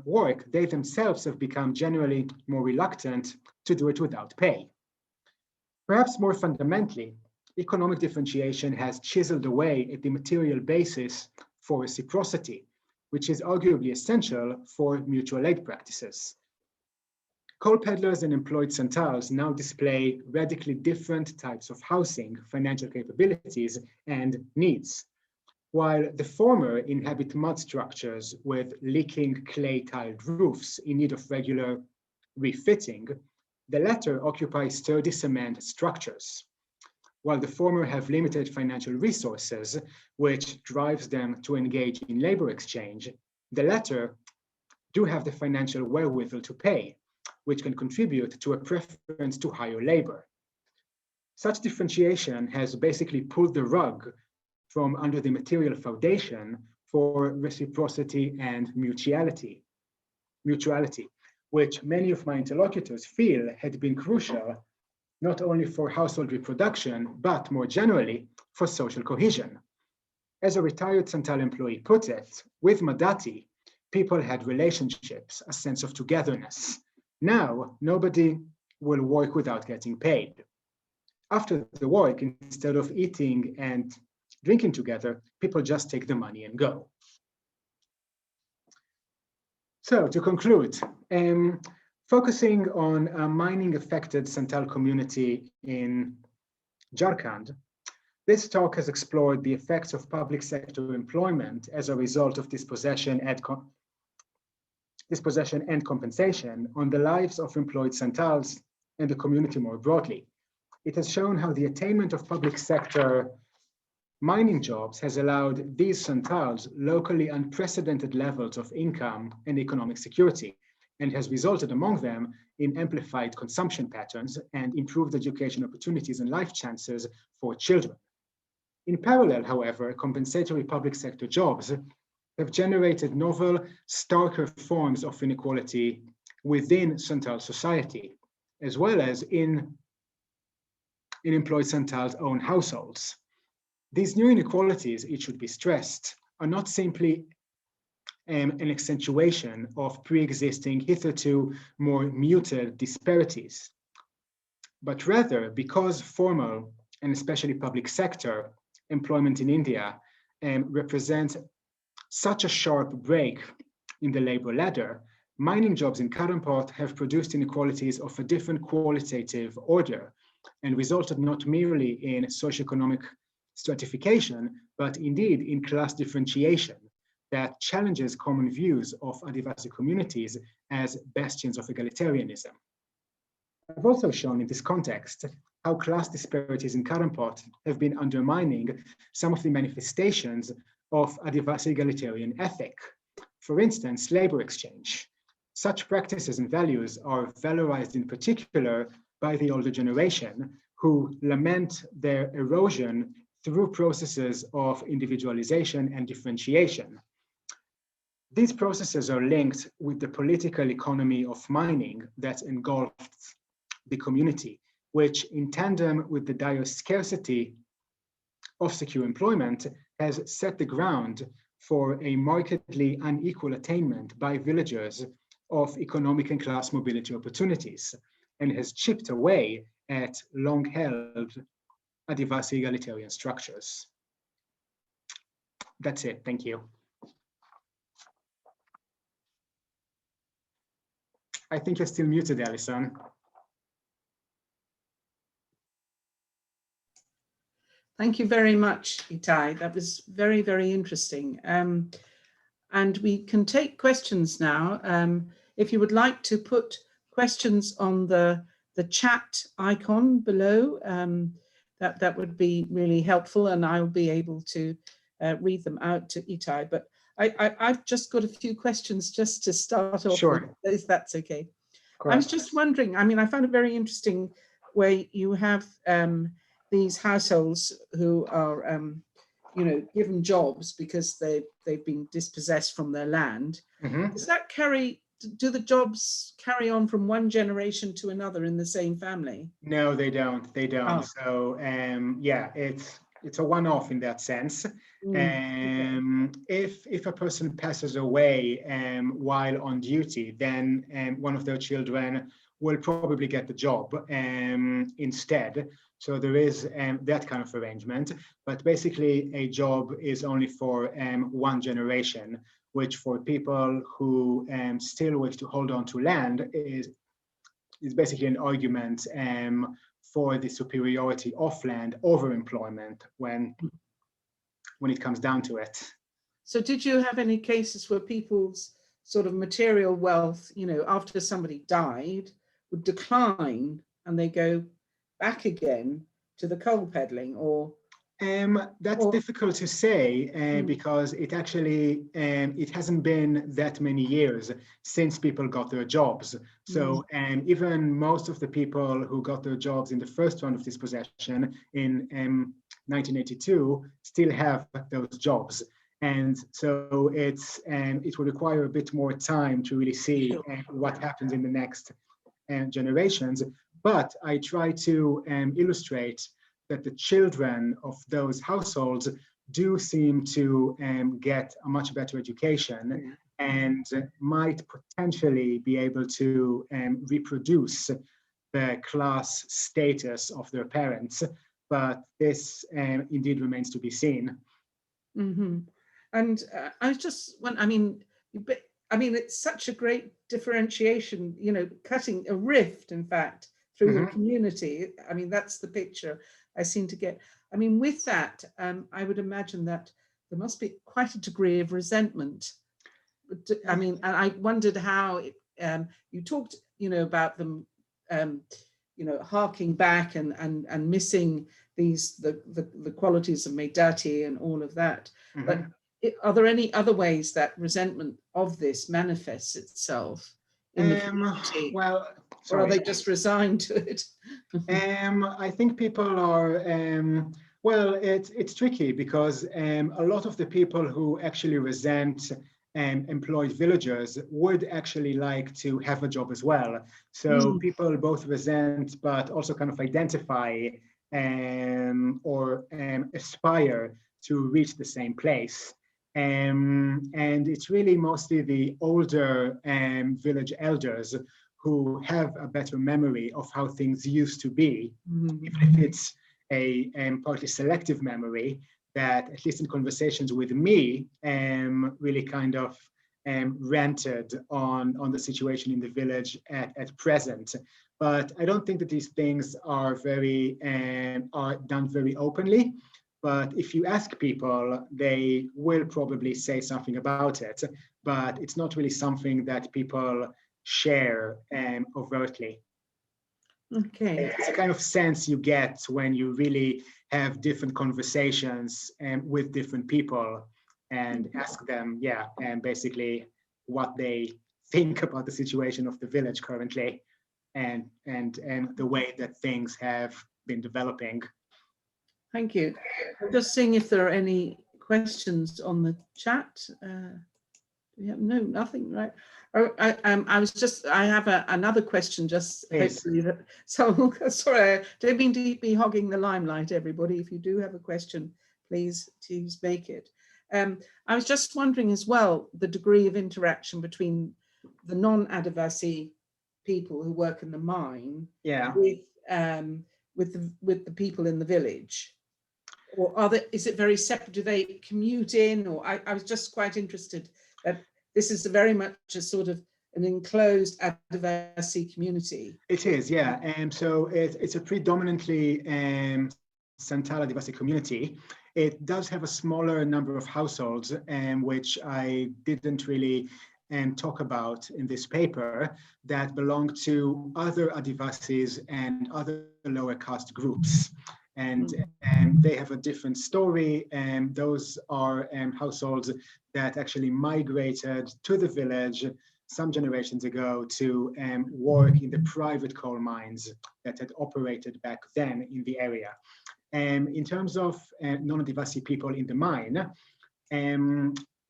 work, they themselves have become generally more reluctant to do it without pay. Perhaps more fundamentally, economic differentiation has chiseled away at the material basis for reciprocity, which is arguably essential for mutual aid practices. Coal peddlers and employed Santals now display radically different types of housing, financial capabilities, and needs. While the former inhabit mud structures with leaking clay-tiled roofs in need of regular refitting, the latter occupy sturdy cement structures. While the former have limited financial resources, which drives them to engage in labor exchange, the latter do have the financial wherewithal to pay, which can contribute to a preference to higher labor. Such differentiation has basically pulled the rug from under the material foundation for reciprocity and mutuality, which many of my interlocutors feel had been crucial not only for household reproduction, but more generally for social cohesion. As a retired Santal employee put it, with Madati, people had relationships, a sense of togetherness. Now, nobody will work without getting paid. After the work, instead of eating and drinking together, people just take the money and go. So to conclude, focusing on a mining-affected Santal community in Jharkhand, this talk has explored the effects of public sector employment as a result of dispossession and compensation on the lives of employed Santals and the community more broadly. It has shown how the attainment of public sector mining jobs has allowed these Santals locally unprecedented levels of income and economic security, and has resulted among them in amplified consumption patterns and improved education opportunities and life chances for children. In parallel, however, compensatory public sector jobs have generated novel, starker forms of inequality within Santal society, as well as in employed Santal's own households. These new inequalities, it should be stressed, are not simply an accentuation of pre-existing, hitherto more muted disparities, but rather because formal and especially public sector employment in India represents such a sharp break in the labor ladder, mining jobs in Karampot have produced inequalities of a different qualitative order and resulted not merely in socioeconomic stratification, but indeed in class differentiation that challenges common views of Adivasi communities as bastions of egalitarianism. I've also shown in this context how class disparities in Karampot have been undermining some of the manifestations of Adivasi egalitarian ethic. For instance, labor exchange. Such practices and values are valorized in particular by the older generation, who lament their erosion through processes of individualization and differentiation. These processes are linked with the political economy of mining that engulfs the community, which in tandem with the dire scarcity of secure employment has set the ground for a markedly unequal attainment by villagers of economic and class mobility opportunities, and has chipped away at long-held Adivasi egalitarian structures. That's it, thank you. I think you're still muted, Alison. Thank you very much, Itay. That was very, very interesting. And we can take questions now. If you would like to put questions on the the chat icon below. That would be really helpful, and I'll be able to read them out to Itay. But I've just got a few questions just to start off Sure. with, if that's okay. Correct. I was just wondering, I mean, I found it very interesting where you have these households who are, you know, given jobs because they've been dispossessed from their land. Mm-hmm. Does that do the jobs carry on from one generation to another in the same family? No, they don't. They don't. Oh. So yeah, it's a one-off in that sense. Okay. If a person passes away while on duty, then one of their children will probably get the job instead. So there is that kind of arrangement. But basically, a job is only for one generation, which for people who still wish to hold on to land is basically an argument for the superiority of land over employment when it comes down to it. So did you have any cases where people's sort of material wealth, you know, after somebody died, would decline and they go back again to the coal peddling, or? That's difficult to say because it actually, it hasn't been that many years since people got their jobs. So even most of the people who got their jobs in the first round of dispossession in 1982 still have those jobs. And so it will require a bit more time to really see what happens in the next generations. But I try to illustrate that the children of those households do seem to get a much better education and might potentially be able to reproduce the class status of their parents. But this indeed remains to be seen. Mm-hmm. And I just want, I mean, it's such a great differentiation, you know, cutting a rift, in fact, through the community. I mean, that's the picture I seem to get. I mean, with that, I would imagine that there must be quite a degree of resentment. I mean, and I wondered how you talked, you know, about them, you know, harking back and missing the qualities of Medati and all of that. But are there any other ways that resentment of this manifests itself in the community? Well, or are they just resigned to it? I think people are, well, it's tricky because a lot of the people who actually resent employed villagers would actually like to have a job as well. So people both resent, but also kind of identify or aspire to reach the same place. And it's really mostly the older village elders who have a better memory of how things used to be, even if it's a partly selective memory that, at least in conversations with me, really kind of ranted on the situation in the village at present. But I don't think that these things are done very openly. But if you ask people, they will probably say something about it. But it's not really something that people share overtly. Okay. It's a kind of sense you get when you really have different conversations with different people and ask them, and basically what they think about the situation of the village currently and the way that things have been developing. Thank you. I'm just seeing if there are any questions on the chat. We have nothing, right? I have another question, just hopefully. So sorry, I don't mean to be hogging the limelight, everybody. If you do have a question, please make it. I was just wondering as well, the degree of interaction between the non-Adivasi people who work in the mine with the people in the village. Or is it very separate? Do they commute in? Or I was just quite interested that this is very much a sort of an enclosed Adivasi community. It is, yeah. And so it's a predominantly Santal Adivasi community. It does have a smaller number of households, which I didn't really talk about in this paper that belong to other Adivasis and other lower caste groups. And they have a different story, and those are households that actually migrated to the village some generations ago to work in the private coal mines that had operated back then in the area. In terms of non-Adivasi people in the mine,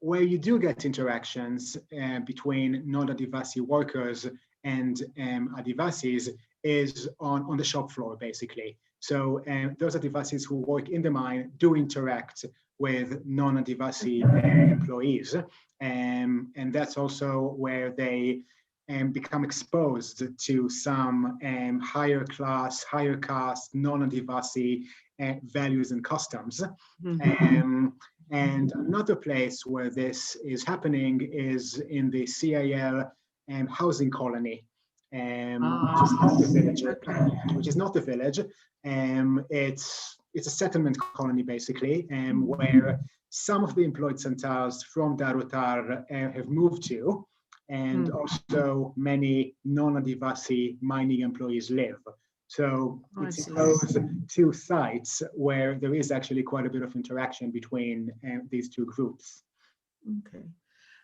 where you do get interactions between non-Adivasi workers and Adivasis is on the shop floor, basically. So those Adivasis who work in the mine do interact with non-Adivasi employees. And that's also where they become exposed to some higher class, higher caste, non-Adivasi values and customs. And another place where this is happening is in the CIL housing colony, which is not the village. It's a settlement colony, basically, where some of the employed Santals from Darutar have moved to, and also many non-Adivasi mining employees live. So it's those two sites where there is actually quite a bit of interaction between these two groups. Okay.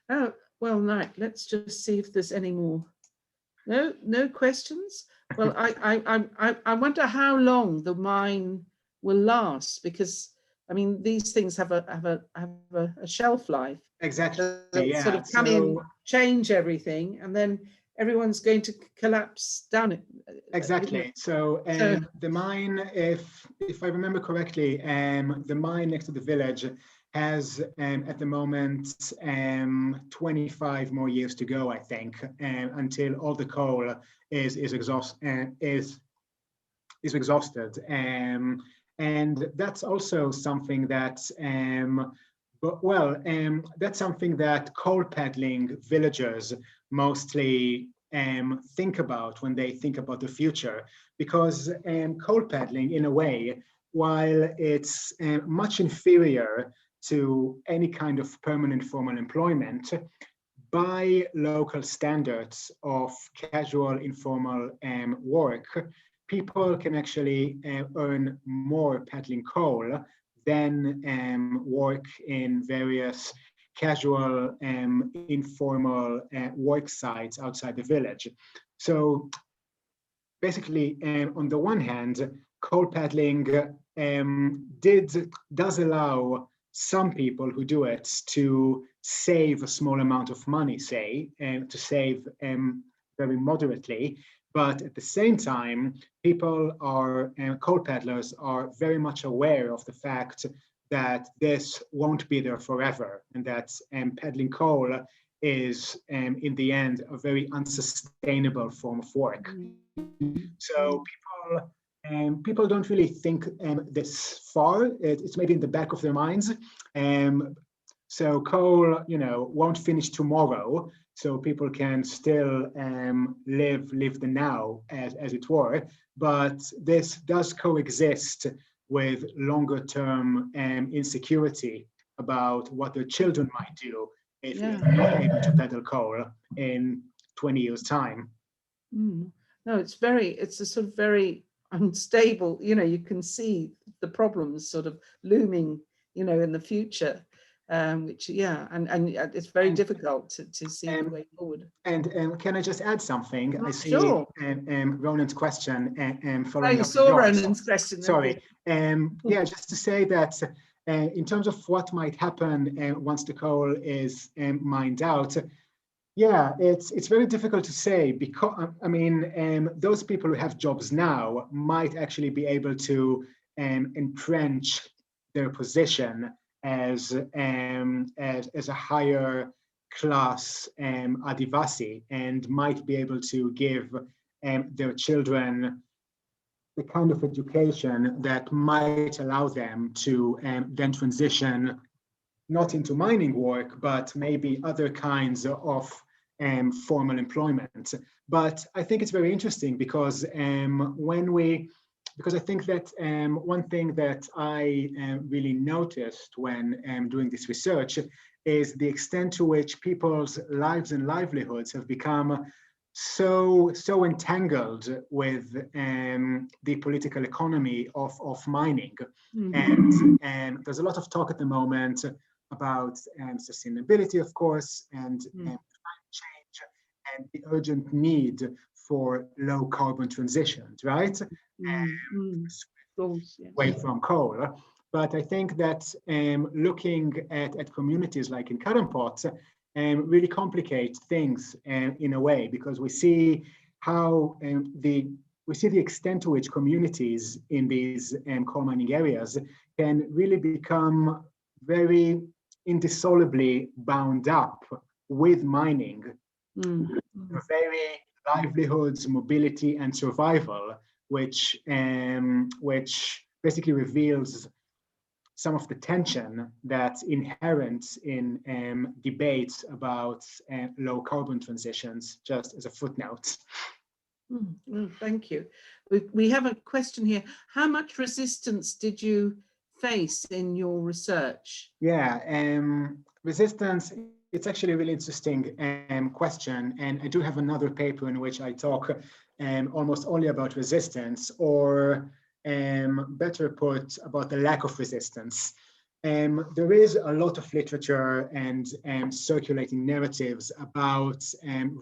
Oh, well, right. Let's just see if there's any more. No questions. Well, I wonder how long the mine will last, because I mean these things have a shelf life. Exactly. Yeah. Sort of come in, change everything, and then everyone's going to collapse down it. Exactly. So the mine, if I remember correctly, the mine next to the village has at the moment 25 more years to go, I think, until all the coal is exhausted. And that's also something that that's something that coal peddling villagers mostly think about when they think about the future, because coal peddling, in a way, while it's much inferior to any kind of permanent formal employment, by local standards of casual informal work, people can actually earn more peddling coal than work in various casual informal work sites outside the village. So basically, on the one hand, coal peddling does allow some people who do it to save a small amount of money, say, to save very moderately. But at the same time, coal peddlers are very much aware of the fact that this won't be there forever, and that peddling coal is, in the end, a very unsustainable form of work. So people don't really think this far. It's maybe in the back of their minds. So coal, won't finish tomorrow. So people can still live the now, as it were. But this does coexist with longer term insecurity about what their children might do if they're not able to peddle coal in 20 years' time. No, it's a sort of very unstable, you can see the problems sort of looming, in the future. Which and it's very difficult to see the way forward. And can I just add something? I see Ronan's question following up. You saw Ronan's question. Sorry. Yeah, just to say that in terms of what might happen once the coal is mined out, yeah, it's very difficult to say, because I mean those people who have jobs now might actually be able to entrench their position as a higher class Adivasi, and might be able to give their children the kind of education that might allow them to then transition not into mining work, but maybe other kinds of formal employment. But I think it's very interesting because because I think that one thing that I really noticed when doing this research is the extent to which people's lives and livelihoods have become so entangled with the political economy of mining. And there's a lot of talk at the moment about sustainability, of course, and climate change, and the urgent need for low carbon transitions, right? Away from coal. But I think that looking at communities like in Karampot really complicate things in a way, because we see how the extent to which communities in these coal mining areas can really become very indissolubly bound up with mining, very livelihoods, mobility, and survival, which basically reveals some of the tension that's inherent in debates about low carbon transitions, just as a footnote. Thank you. We have a question here. How much resistance did you face in your research? Yeah, resistance, it's actually a really interesting question. And I do have another paper in which I talk almost only about resistance, or better put, about the lack of resistance. There is a lot of literature and circulating narratives about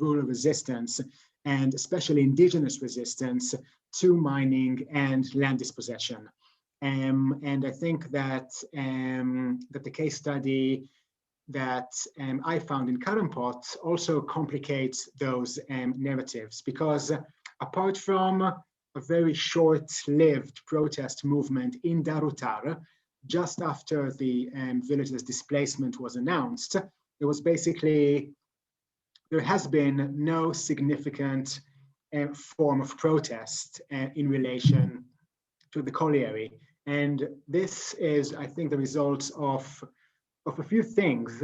rural resistance, and especially indigenous resistance to mining and land dispossession. And I think that that the case study that I found in Karampot also complicates those narratives, because apart from a very short-lived protest movement in Darutar, just after the village's displacement was announced, there has been no significant form of protest in relation to the colliery. And this is, I think, the result of a few things.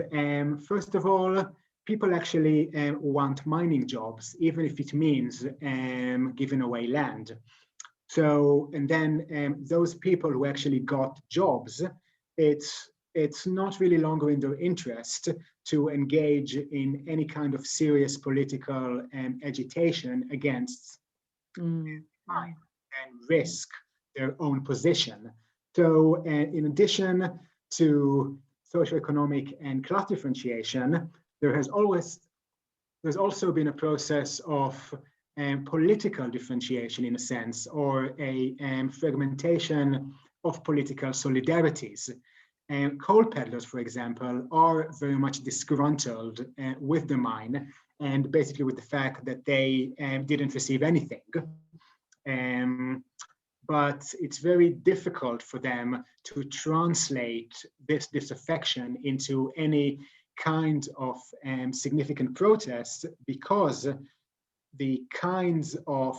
First of all, people actually want mining jobs, even if it means giving away land. So, and then those people who actually got jobs, it's not really longer in their interest to engage in any kind of serious political agitation against mine and risk their own position. So in addition to socioeconomic and class differentiation, there's also been a process of political differentiation, in a sense, or a fragmentation of political solidarities. Coal peddlers, for example, are very much disgruntled with the mine, and basically with the fact that they didn't receive anything. But it's very difficult for them to translate this disaffection into any kind of significant protest, because the kinds of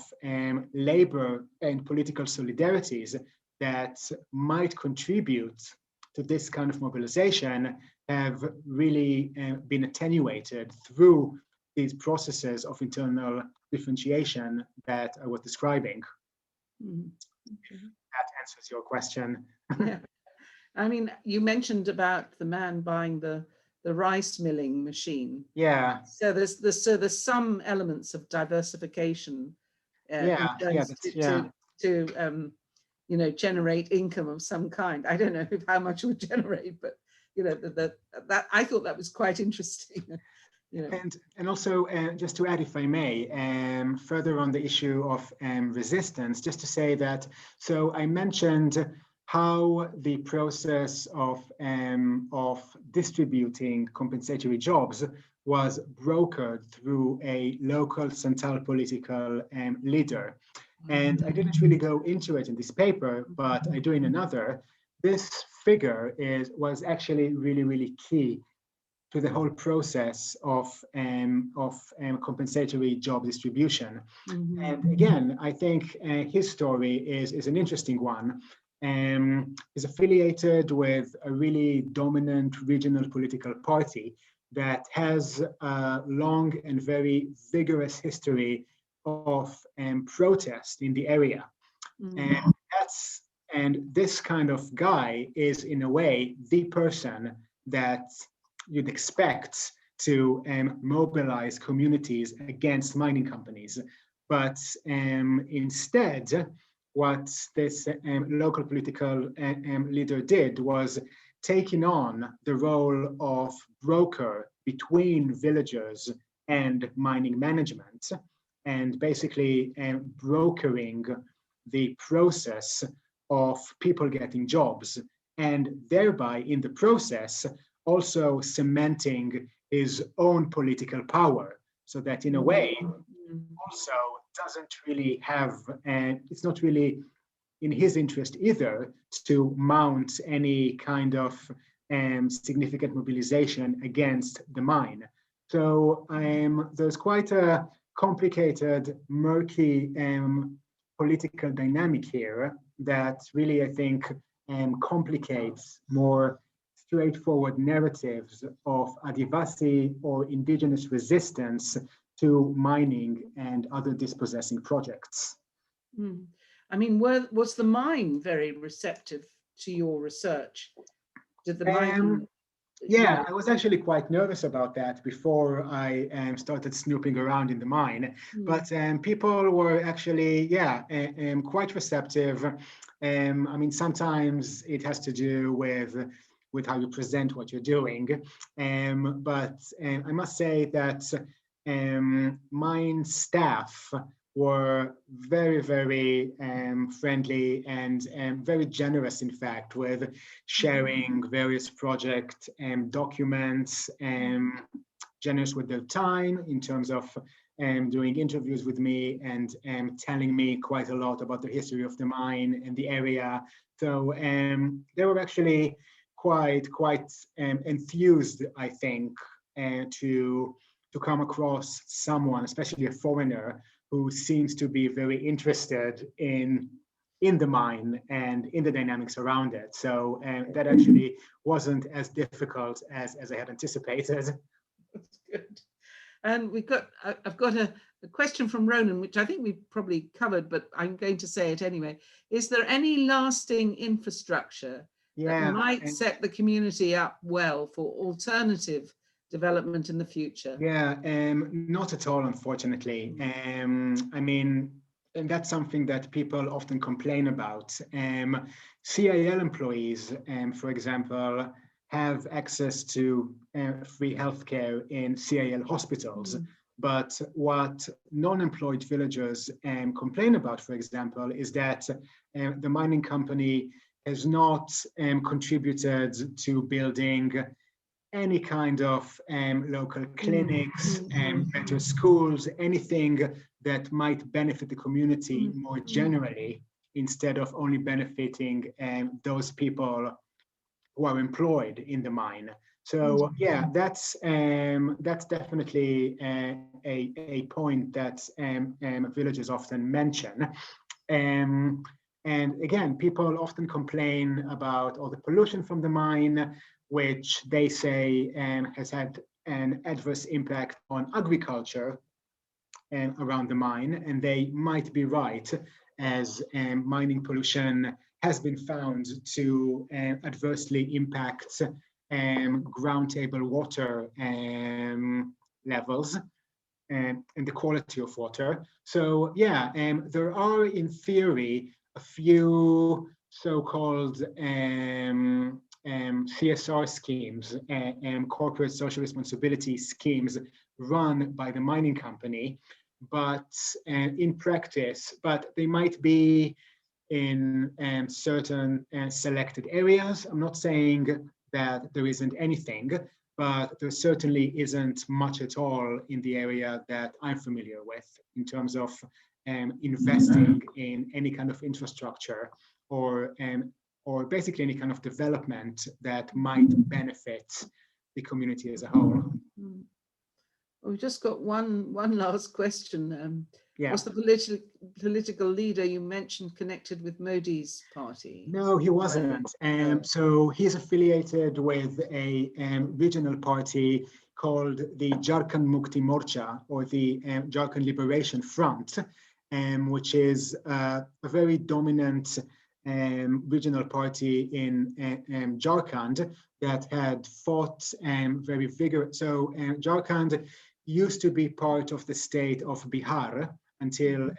labor and political solidarities that might contribute to this kind of mobilization have really been attenuated through these processes of internal differentiation that I was describing. Okay. That answers your question. Yeah. I mean, you mentioned about the man buying the rice milling machine. Yeah. So there's some elements of diversification to you know, generate income of some kind. I don't know how much it would generate, but you know, that I thought that was quite interesting. You know. And also, just to add, if I may, further on the issue of resistance, just to say that, so I mentioned how the process of distributing compensatory jobs was brokered through a local central political leader. And I didn't really go into it in this paper, but I do in another. This figure was actually really, really key to the whole process of compensatory job distribution. And again, I think his story is an interesting one. Is affiliated with a really dominant regional political party that has a long and very vigorous history of protest in the area. And this kind of guy is, in a way, the person that you'd expect to mobilize communities against mining companies. But instead, what this local political leader did was taking on the role of broker between villagers and mining management, and basically brokering the process of people getting jobs, and thereby in the process also cementing his own political power, so that in a way also doesn't really have, and it's not really in his interest either to mount any kind of significant mobilization against the mine. So there's quite a complicated, murky political dynamic here that really, I think, complicates more straightforward narratives of Adivasi or indigenous resistance to mining and other dispossessing projects. I mean, was the mine very receptive to your research? Did the mine? Yeah, I was actually quite nervous about that before I started snooping around in the mine. But people were actually, quite receptive. I mean, sometimes it has to do with how you present what you're doing. But I must say that mine staff were very, very friendly and very generous, in fact, with sharing various project documents, generous with their time in terms of doing interviews with me and telling me quite a lot about the history of the mine and the area. So they were actually quite enthused, I think, to come across someone, especially a foreigner, who seems to be very interested in the mine and in the dynamics around it. So that actually wasn't as difficult as I had anticipated. That's good. And I've got a question from Ronan, which I think we've probably covered, but I'm going to say it anyway. Is there any lasting infrastructure that might set the community up well for alternative development in the future? Yeah, not at all, unfortunately. I mean, and that's something that people often complain about. CIL employees, for example, have access to free healthcare in CIL hospitals. But what non-employed villagers complain about, for example, is that the mining company has not contributed to building any kind of local clinics, better schools, anything that might benefit the community more generally, instead of only benefiting those people who are employed in the mine. So yeah, that's definitely a point that villagers often mention. And again, people often complain about all the pollution from the mine, which they say has had an adverse impact on agriculture around the mine. And they might be right, as mining pollution has been found to adversely impact ground table water levels and the quality of water. So yeah, there are in theory a few so-called CSR schemes and corporate social responsibility schemes run by the mining company, but in practice, but they might be in certain selected areas. I'm not saying that there isn't anything, but there certainly isn't much at all in the area that I'm familiar with in terms of investing in any kind of infrastructure or basically any kind of development that might benefit the community as a whole. We've just got one last question. Yeah. Was the political leader you mentioned connected with Modi's party? No, he wasn't. So he's affiliated with a regional party called the Jharkhand Mukti Morcha, or the Jharkhand Liberation Front, which is a very dominant regional party in Jharkhand that had fought very vigorous. So Jharkhand used to be part of the state of Bihar until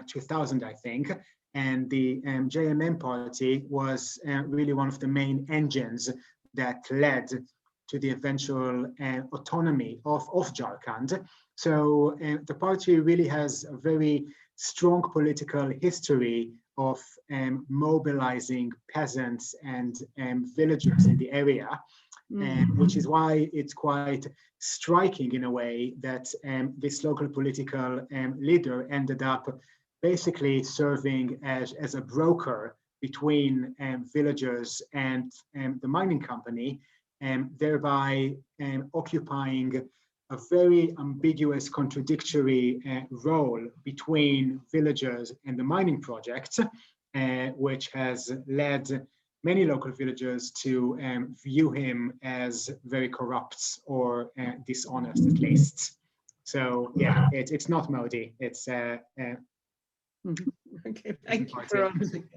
2000, I think. And the JMM party was really one of the main engines that led to the eventual autonomy of Jharkhand. So the party really has a very strong political history of mobilizing peasants and villagers in the area, which is why it's quite striking in a way that this local political leader ended up basically serving as a broker between villagers and the mining company, thereby occupying a very ambiguous, contradictory role between villagers and the mining projects, which has led many local villagers to view him as very corrupt or dishonest, at least. So yeah, it's not Modi. It's okay. Thank you for answering.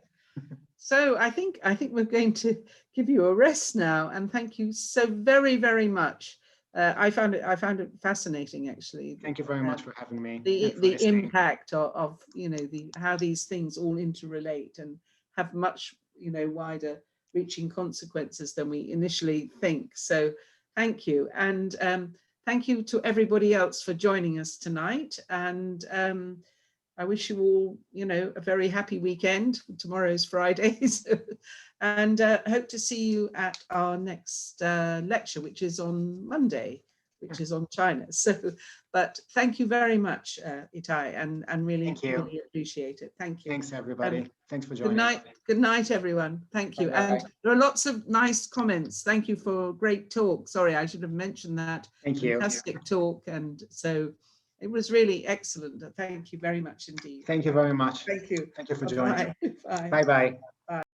So I think we're going to give you a rest now, and thank you so very, very much. I found it fascinating, actually. Thank you very much for having me. The impact of how these things all interrelate and have much wider reaching consequences than we initially think. So thank you, and thank you to everybody else for joining us tonight. And I wish you all a very happy weekend. Tomorrow's Friday, and hope to see you at our next lecture, which is on Monday, which is on China. So, but thank you very much, Itay, and really, really appreciate it. Thank you. Thanks, everybody. Thanks for joining. Good night. Good night, everyone. Thank you. Bye-bye. And there are lots of nice comments. Thank you for a great talk. Sorry, I should have mentioned that. Thank you. Fantastic talk. And so it was really excellent. Thank you very much indeed. Thank you very much. Thank you. Thank you for joining. Bye. Bye-bye.